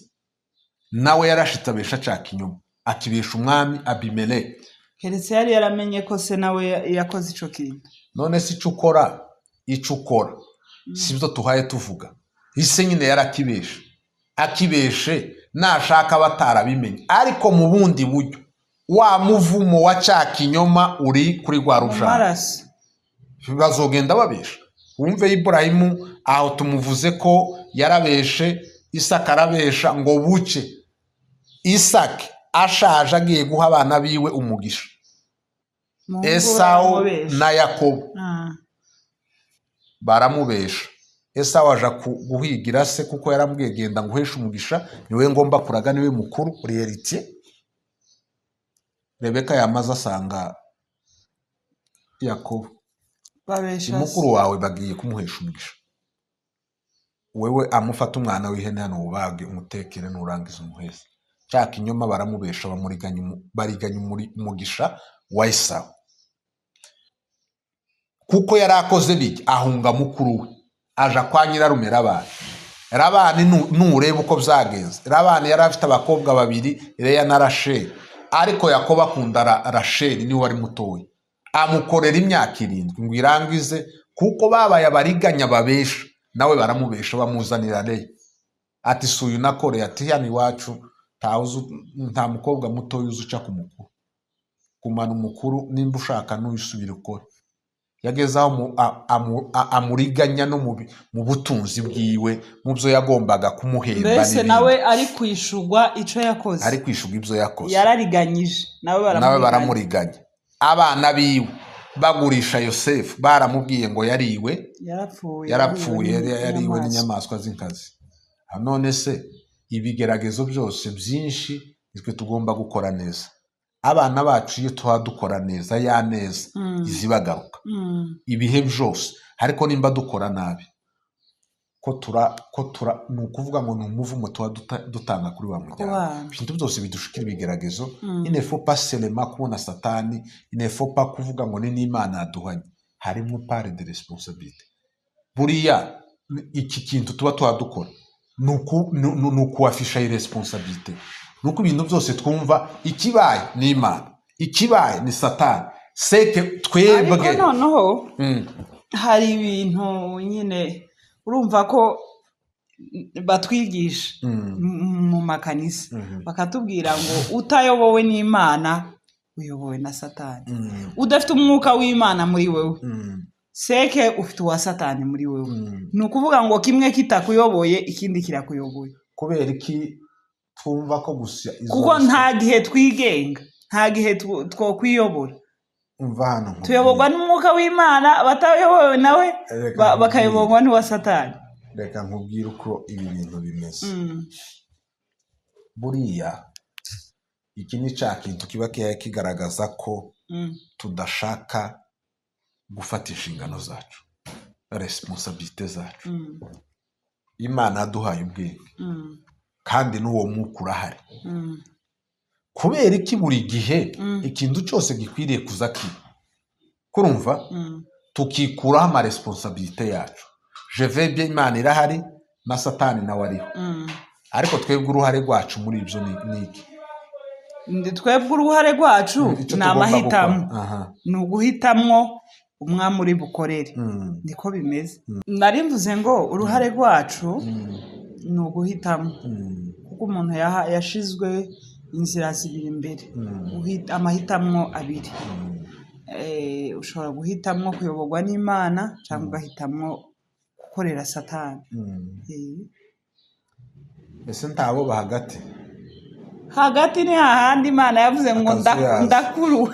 Nawe yarashitse abesha caka inyuma, akibesha umwami Abimeleki. keretse yari yaramenye ko se nawe yakoze ico kintu. None si ico ukora sibyo tuhaye tuvuga. Ise nyine yarakibesha, akibeshe nashaka batarabimenye, ariko mu bundi buryo wa muvumo wa caka inyoma uri kuri rwa rujana bazogenda babesha. Wumve Iburahimu aho tumuvuze ko yarabeshe, Isaka arabesha ngo buce Isaka ashaje agiye guha abana biwe umugisha, Esawu na Yakobo baramubesha. Esawu aja guhigira se kuko yaramubwiye genda nguhesha umugisha, niwe ngomba kuraga, niwe mukuru reality. Rebeka yamaze asanga Yakobo babesha mukuru wawe bagiye kumuhesha umugisha, wewe amufata umwana w'ihene hano ubage umutekere nurangiza umuhese. Caka inyuma baramubesha, bariganya umugisha wa Esawu kuko yarakoze biki, ahunga mukuru we aja kwa nyirarume Labani. Nureba uko byagenze, Labani yari afite abakobwa babiri, Leya na Rasheli, ariko Yakobo akunda Rasheli, niwe wari mutoya, amukorera imyaka 7 ngo irangize, kuko babaye abariganya babesha. Nawe baramubesha bamuzanira Leya, ati suyu nakore, ati hano iwacu nta mukobwa mutoya uzuca ku mukuru, kumana umukuru nimba ushaka n'uyisubira ukora. Yagezaho amuriganya no mu butunzi bwiwe, mu byo yagombaga kumuhemba. Mbese nawe ari kwishugwa ico yakoze, ari kwishugwa ibyo yakoze, yarariganyije. Nawe baramuriganya. Abana biwe bagurisha Yosefu, baramubwiye ngo yarapfuye yariwe n'inyamaswa z'inkazi. None se ibigeragezo byose byinshi nitwe tugomba gukora neza. Abana bacu iyo dukora neza, ya neza izibagaruka ibihe byose. Ariko nimba dukora nabi, ko ni ukuvuga ngo ni umuvumo tuba dutanga kuri wa muryango. Ibintu byose bidushikira ibigeragezo. Il ne faut pas seulement kubona Satani, il ne faut pas kuvuga ngo ni n'Imana yaduhanye, harimo part de responsabilité. Buriya iki kintu tuba dukora ni ukuwafisha iresponsabilité. Nuko ibintu byose twumva ikibaye ni Imana, ikibaye ni Satani, seke twebwe. Ariko noneho hari ibintu nyine urumva ko batwigisha mu makanisa, bakatubwira ngo utayobowe n'Imana uyobowe na Satani. Udafite umwuka w'Imana muri wewe, seke ufite uwa Satani muri wewe. Ni ukuvuga ngo kimwe kitakuyoboye ikindi kirakuyoboye. Kubera iki twumva ko gusa kuko nta gihe twigenga, nta gihe twokwiyobora. Umva hano tuyoborwa n'umwuka w'Imana, batayobowe nawe bakayoborwa n'uwa Satani. Reka nkubwire uko ibi bintu bimeze. Buriya iki ni cya kintu kiba kigaragaza ko tudashaka gufata inshingano zacu, responsabilité zacu. Imana yaduhaye ubwenge, kandi n'uwo mwuka urahari. Kubera iki buri gihe ikintu cyose gikwiriye kuza kurumva tukikuraho ama responsabilité yacu. Je vais bien, Imana irahari na Satani nawe ariho, ariko twebwe uruhare rwacu muri ibyo niki? Twebwe uruhare rwacu ni amahitamo, ni uguhitamwo umwami uri bukorere. Niko bimeze. Nari mvuze ngo uruhare rwacu ni uguhitamo, kuko umuntu yashizwe inzira zibiri imbere, amahitamo abiri. Ushobora guhitamwo kuyoborwa n'Imana cyangwa ugahitamwo gukorera Satani. Ese ntabo bahagati? Hagati ni hahandi Imana yavuze ngo ndakuru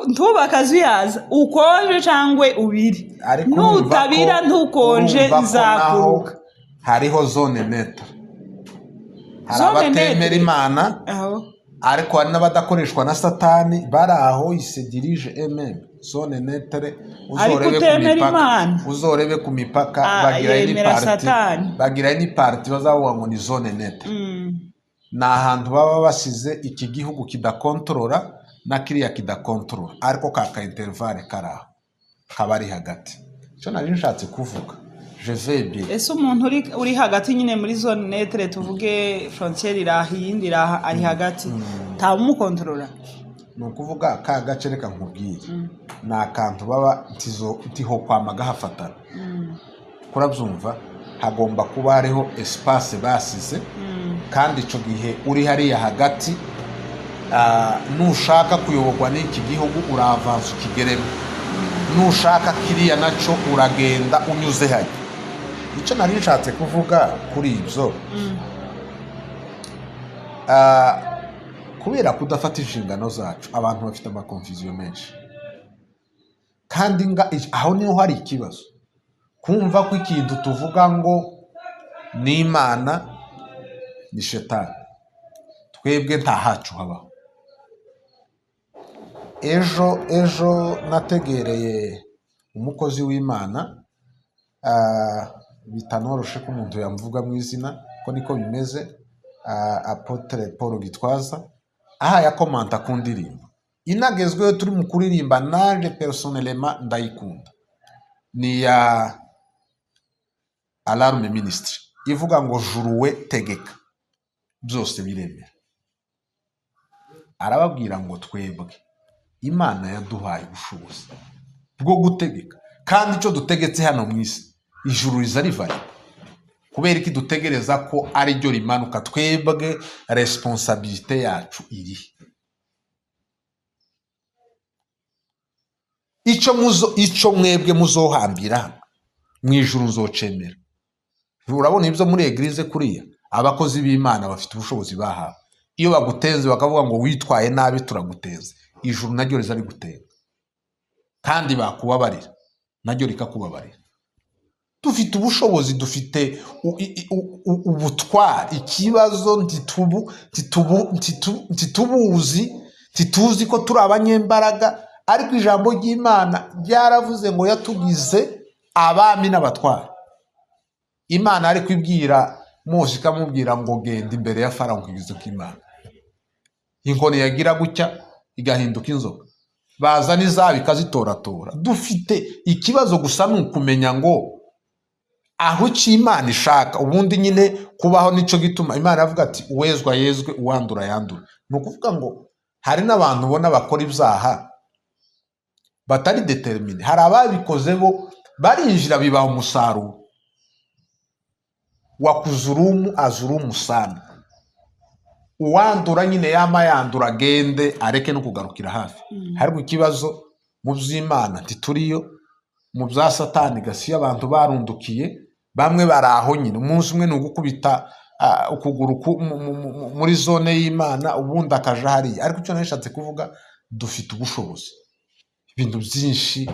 ntubakazuyaza ukonje cyangwa ubiri, nutabira ntukonje nzakuruka. Hariho zone neta, hari abatemera Imana ariko hari n'abadakoreshwa na satani bari aho ise dirige zone netere uzorebe ku mipaka bagira ni parti bazavuga ngo ni zone netere. Ni ahantu baba basize iki gihugu kidakontorora na kiriya kidakontorora, ariko kaka intervale karaho kaba ari hagati. Icyo nari nshatse kuvuga ese umuntu uri hagati nyine muri zone netere, tuvuge frontiere iraha iyindi iraha ari hagati, nta umukontorora. Ni ukuvuga ka gace reka nkubwire, ni akantu baba ntiho kwamaga hafatana. Kurabyumva, hagomba kuba hariho espace basize, kandi icyo gihe uri hariya hagati, nushaka kuyoborwa n'iki gihugu uravansa ukigeremo, nushaka kiriya nacyo uragenda unyuze hajya. Icyo nari nshatse kuvuga kuri ibyo, kubera kudafata inshingano zacu abantu bafite amakonfuziyo menshi, kandi aho niho hari ikibazo. Kumva ko ikintu tuvuga ngo ni Imana ni shetani, twebwe nta hacu habaho. Ejo nategereye umukozi w'Imana, bitanoroshe ko umuntu yamuvuga mu izina, ko niko bimeze, Apotre Paul Gitwaza, aha yakomanta ku ndirimbo inagezweho turi mu kuririmba, naje personnellement ndayikunda, ni ya Alarme Ministry ivuga ngo juruwe tegeka byose biremera. Arababwira ngo twebwe Imana yaduhaye ubushobozi bwo gutegeka, kandi icyo dutegetse hano mu isi ijuru riza rivaye. Kubera iki dutegereza ko ari ryo rimanuka? Twebwe responsabilité yacu iri. Icyo mwebwe muzohambira mu ijuru nzocemera. Urabona ibyo muri eglise kuriya, abakozi b'Imana bafite ubushobozi bahawe. Iyo bagutenze bakavuga ngo witwaye nabi turaguteze, ijuru naryo riza rigutega, kandi bakubabarira naryo rikakubabarira. Dufite ubushobozi, dufite ubutwari. Ikibazo ntitubuzi ko turi abanyembaraga, ariko ijambo ry'Imana ryaravuze ngo yatugize abami n'abatwari. Imana ari kwibwira Mose ikamubwira ngo genda imbere ya Farawo nkigize k'Imana. Inkoni yagira gutya igahinduka inzoka, bazana izabi ikazitoratora. Dufite ikibazo gusa ni ukumenya ngo aho Imana ishaka. Ubundi nyine kubaho nicyo gituma Imana yavuga ati uwezwa yezwe, uwandura yandura. Ni ukuvuga ngo hari n'abantu ubona bakora ibyaha batari determine. Hari ababikoze bo barinjira bibaha umusaruro, wakuzurumu azurumu sana. Uwandura nyine yama yandura, agende areke no kugarukira hafi. Harimo ikibazo mu by'Imana ntituriyo, mu bya Satani gasiye abantu barundukiye. Bamwe baraho nyine, umunsi umwe ni ugukubita ukuguru muri zone y'Imana, ubundi akaja hariya. Ariko icyo nashatse kuvuga, dufite ubushobozi. Ibintu byinshi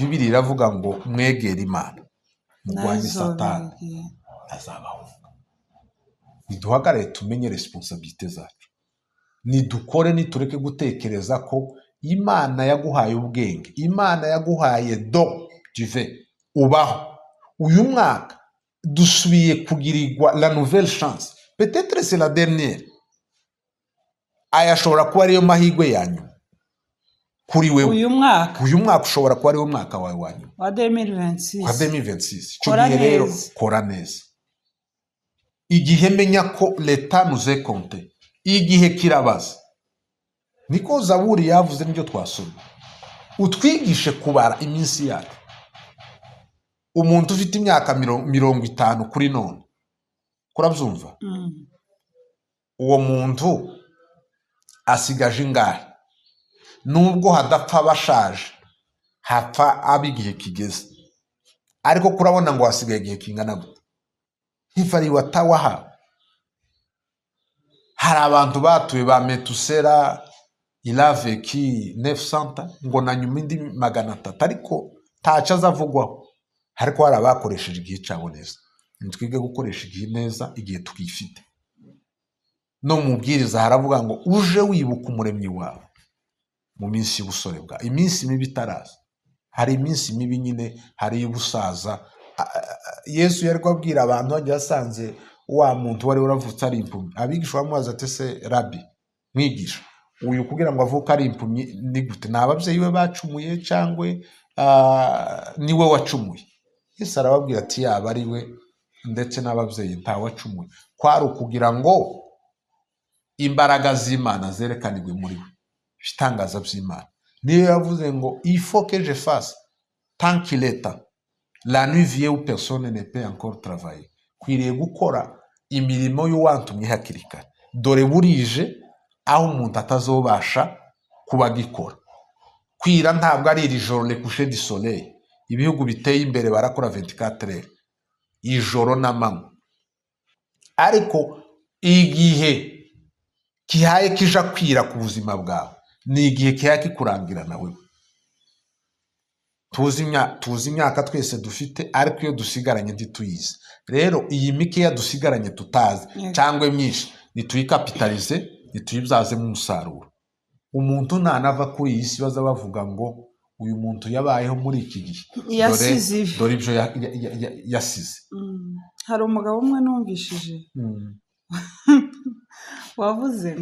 Bibiliya iravuga ngo mwegere Imana murwanye Satani azabaho. Niduhagarare tumenye responsabilité zacu, nidukore, nitureke gutekereza ko Imana yaguhaye ubwenge, Imana yaguhaye don divin, ubaho. Uyu mwaka dusubiye kugirirwa la nouvelle chance, peut-être c'est la dernière. Ayashobora kuba ariyo mahigwe yanyu kuri wewe. Uyu mwaka ushobora kuba ariwo mwaka wawe wanyu wa 2026. Cyo gihe rero kora neza. Igihe menya ko l'État nous est compté, igihe kirabaza. Niko Zaburi yavuze, n'ibyo twasoma. Utwigishe kubara iminsi yacu. Umuntu ufite imyaka 50 kuri none, kurabyumva, uwo muntu asigaje ingahe? Nubwo hadapfa bashaje, hapfa abigihe kigeze. Ariko kurabona ngo hasigaye igihe kingana gute? Hifari watawaha. Hari abantu batuye ba Metusela, il a vécu 900 ngo na nyuma indi 300, ariko taca azavugwaho. Ariko hari abakoresheje igihe cyabo neza. Nitwige gukoresha igihe neza, igihe tukifite. no mu bwiriza haravuga ngo uje wibuka umuremyi wawe mu minsi y'ubusore bwawe. Iminsi mibi itaraza, hari iminsi mibi nyine, hari iy'ubusaza. Yesu yari kubabwira abantu hagiye asanze wa muntu wari uravutse ari impumyi, abigishwa bamubaza ati se rabi mwigisha, uyu kugira ngo avuke ari impumyi ni gute? Ni ababyeyi be bacumuye cyangwa ni we wacumuye? Yesu arababwira ati yaba ari we ndetse n'ababyeyi ntawacumuye, kwari ukugira ngo imbaraga z'Imana zerekanirwe muri we, ibitangaza by'Imana. Niyo yavuze ngo il faut que je fasse tant qu'il est temps, la nuit vient où personne ne peut encore travailler. Kwiriye gukora imirimo y'uwantumye hakiri kare, dore burije aho umuntu atazobasha kuba agikora. Kwira ntabwo ari iri joro le coucher du soleil. Ibihugu biteye imbere barakora 24 heures, ijoro n'amanywa. Ariko igihe kihaye kija kwira ku buzima bwawe ni igihe kihaye kikurangira nawe. Tuzi imyaka twese dufite, ariko iyo dusigaranye ntituyizi. Rero iyi mikeya dusigaranye tutazi cyangwa myinshi nituyikapitalize, nituyibyazemo umusaruro. Umuntu ntanava kuri iyi si baza bavuga ngo uyu muntu yabayeho muri iki gihe, dore ibyo yasize. Hari umugabo umwe numvishije wavuze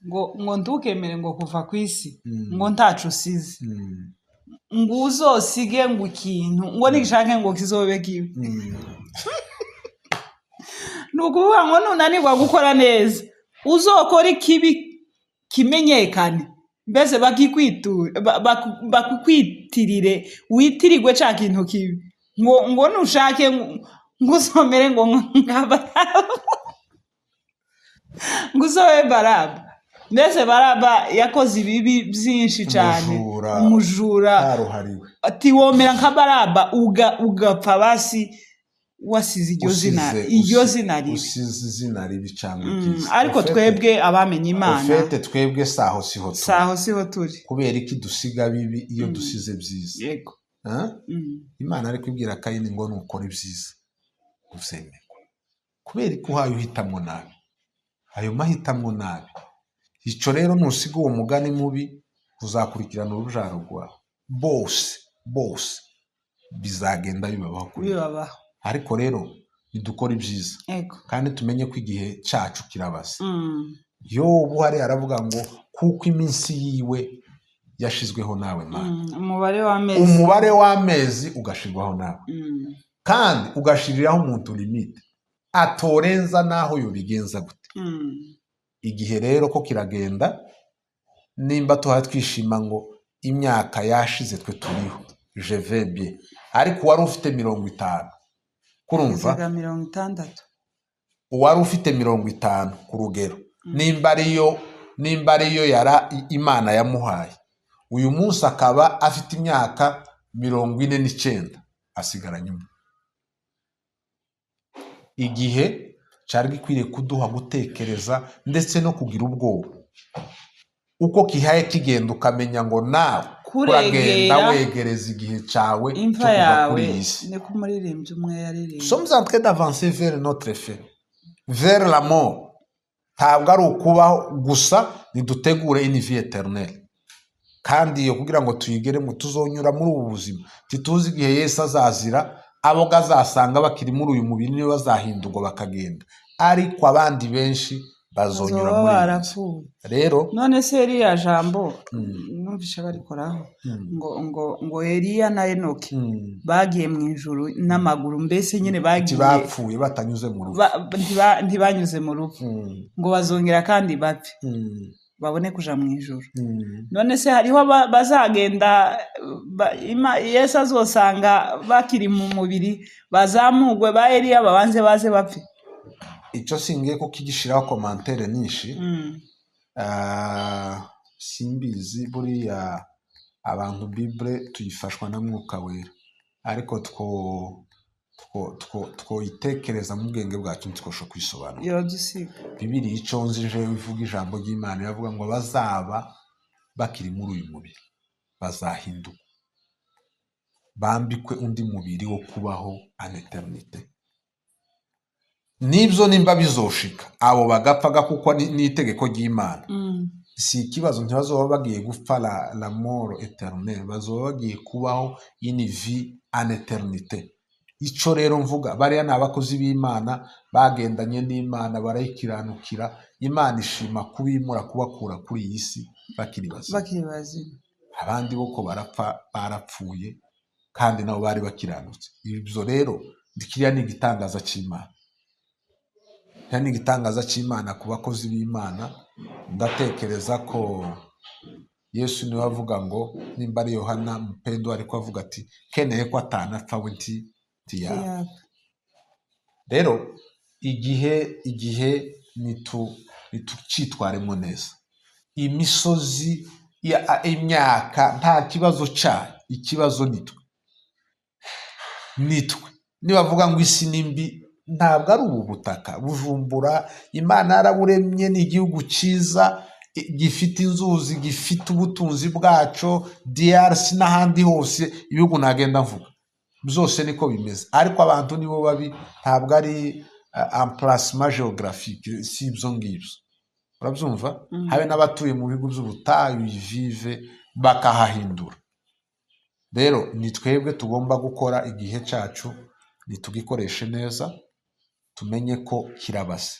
ngo ntukemere ngo kuva ku isi ngo ntacu usize, ngo uzosige ngo ikintu ngo nigishake ngo kizobe kibi. Ni ukuvuga ngo nunanirwa gukora neza uzokora ikibi kimenyekane, mbese bakukwitirire witirirwe cya kintu kibi, ngo nushake ngo usomere ngo ngo usobe Baraba. Mbese Baraba yakoze ibibi byinshi cyane, umujura. Ati womera nka Baraba ugapfa basi wasize iryo zina ribi. Usize izina ribi cyangwa ibyiza. Ariko twebwe abamenye Imana, ufite twebwe saho siho turi. Kubera iki dusiga bibi iyo dusize byiza? Yego. Imana ari kubwira Kayini ngo nukora ibyiza uzemerwa. Kubera ko uhaye uhitamo nabi, ayo mahitamo nabi, icyo rero nusiga uwo mugani mubi uzakurikirana urubyaro rwawe. Bose bizagenda bibabaho kuri bibabaho. Ariko rero nidukora ibyiza kandi tumenye ko igihe cyacu kirabaze. Yobu hari aravuga ngo kuko iminsi yiwe yashizweho nawe Mana, umubare w'amezi ugashirwaho nawe, kandi ugashiriraho umuntu limite atorenza naho yobigenza gute. Igihe rero ko kiragenda, nimba tuha twishima ngo imyaka yashize twe turiho je vais bien, ariko wari ufite 50, kurumva 60, uwari ufite 50 ku rugero, nimba ariyo yara Imana yamuhaye, uyu munsi akaba afite imyaka 49 asigaranye umwe. Igihe cyari gikwiriye kuduha gutekereza ndetse no kugira ubwoba uko kihaye kigenda, ukamenya ngo nawe kuragenda wegereza igihe cyawe cyo kuva kuri iyi si. Niko umuririmbyi umwe yaririmbye, sommes en train d'avancer vers notre fin, vers la mort. Ntabwo ari ukubaho gusa, nidutegure une vie éternelle, kandi iyo kugira ngo tuyigeremo tuzonyura muri ubu buzima. Tituzi igihe Yesu azazira, abo azasanga bakiri muri uyu mubiri niyo bazahindurwa bakagenda, ariko abandi benshi bazonyura muri barapfuye. Rero none se Eliya jambo numvishe barikoraho ngo Eliya na Enoki bagiye mu ijuru n'amaguru, mbese nyine bagiye bapfuye batanyuze mu rupfu, ntibanyuze mu rupfu, ngo bazongera kandi bapfe babone kuja mu ijuru. None se hariho bazagenda Yesu azosanga bakiri mu mubiri bazamugwe, ba Eliya babanze baze bapfe? Icyo singiye ko kigishiraho commentaire nyinshi. Simbizi, buriya abantu Bible tuyifashwa na Mwuka Wera, ariko twoyitekereza mu bwenge bwacu ntitwosho kwisobanura. Bibiliya icyo nzije bivuga ijambo ry'Imana yavuga ngo bazaba bakiri muri uyu mubiri bazahinduka, bambikwe undi mubiri wo kubaho an eternité. nibyo nimba bizoshika abo bagapfaga kuko ni itegeko ry'Imana si ikibazo ntibazoba bagiye gupfa la mort éternelle bazoba bagiye kubaho une vie en éternité. Ico rero mvuga bariya ni abakozi b'Imana bagendanye n'Imana barayikiranukira. Imana ishima kubimura kubakura kuri iyi si bakiri bazima. Abandi boko barapfa barapfuye kandi nabo bari bakiranutse. Ibyo rero kiriya ni igitangaza cy'Imana. Ni igitangaza cy'Imana ku bakozi b'Imana. Ndatekereza ko Yesu niwe avuga ngo nimba ari Yohana Mpendo ariko avuga ati keneye ko atanapfa we ntiyapfa. Rero igihe nitucitwaremo neza imisozi imyaka nta kibazo cyayo, ikibazo nitwe nibavuga ngo isi nimbi ntabwo ari ubu butaka Bujumbura Imana yaraburemye ni igihugu cyiza gifite inzuzi gifite ubutunzi bwaco DRC n'ahandi hose ibihugu nagenda mvuga byose niko bimeze ariko abantu nibo babi ntabwo ari emplacement géographique si ibyo ngibyo urabyumva habe n'abatuye mu bihugu by'ubutayu vive bakahahindura. Rero ni twebwe tugomba gukora igihe cyacu nitugikoreshe neza tumenye ko kirabase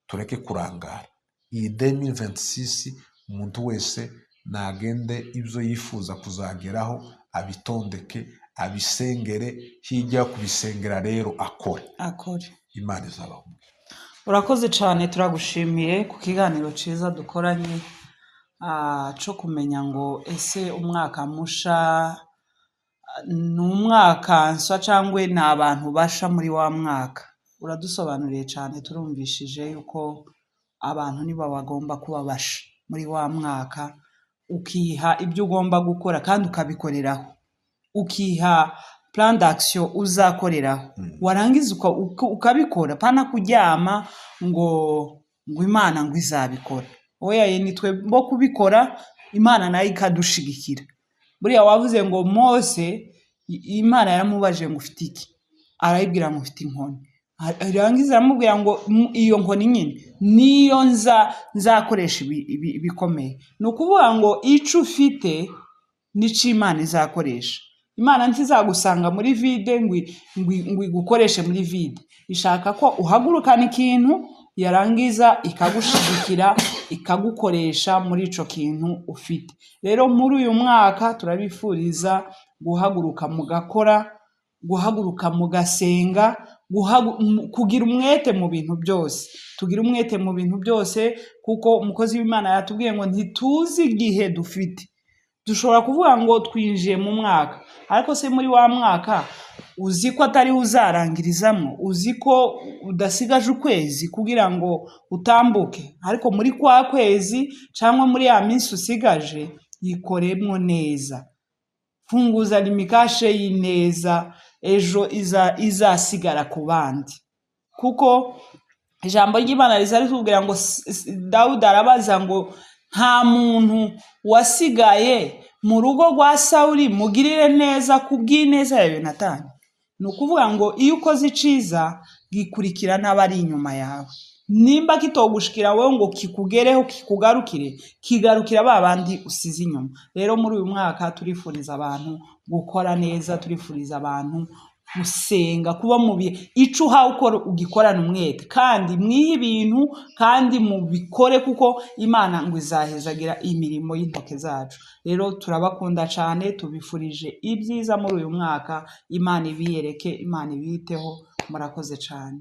tureke kurangara. Iyi 2026 umuntu wese nagende ibyo yifuza kuzageraho abitondeke abisengere hijya kubisengera rero akore Imana izabaho. Urakoze cyane turagushimiye ku kiganiro cyiza dukoranye cyo kumenya ngo ese umwaka musha ni umwaka nswa cyangwa ni abantu basha muri wa mwaka. Uradusobanuriye cyane turumvishije yuko abantu nibo bagomba kuba basha muri wa mwaka ukiha ibyo ugomba gukora kandi ukabikoreraho ukiha plan d'action uzakoreraho warangiza ukabikora pana kuryama ngo Imana ngo izabikora. Oya nitwe bo kubikora Imana nayo ikadushigikira. Buriya wavuze ngo Mose Imana yaramubaje ngo ufite iki arayibwira ngo ufite inkoni arangiza aramubwira ngo iyo nkoni nyine niyo nzakoresha ibikomeye. Ni ukuvuga ngo icyo ufite nico Imana izakoresha. Imana ntizagusanga muri vide ngo igukoreshe muri vide. Ishaka ko uhagurukana ikintu yarangiza ikagushigikira ikagukoresha muri ico kintu ufite. Rero muri uyu mwaka turabifuriza guhaguruka mugakora, guhaguruka mugasenga, kugira umwete mu bintu byose. Tugira umwete mu bintu byose kuko umukozi w'Imana yatubwiye ngo ntituzi igihe dufite. Dushobora kuvuga ngo twinjiye mu mwaka ariko se muri wa mwaka uzi ko atari uzarangirizamo, uzi ko udasigaje ukwezi kugira ngo utambuke, ariko muri kwa kwezi cyangwa muri ya minsi usigaje yikoremo neza. Funguza limikashe y'ineza ejo izasigara ku bandi. Kuko ijambo ry'Imana rizatubwira ngo Dawudi arabaza ngo nta muntu wasigaye mu rugo rwa Sawuli mugirire neza kubw'ineza ya Yonatani. Ni ukuvuga ngo iyo ukoze iciza gikurikira n'abari inyuma yawe. Nimba kitogushikira wowe ngo kikugereho kikugarukire kigarukira babandi usize inyuma. Rero muri uyu mwaka turifuriza abantu gukora neza, turifuriza abantu gusenga, kuba mu bihe ico uhawe ukora ugikorana umwete kandi mwihe ibintu kandi mubikore kuko Imana ngo izahezagira imirimo y'intoke zacu. Rero turabakunda cyane, tubifurije ibyiza muri uyu mwaka. Imana ibiyereke, Imana ibiteho. Murakoze cyane.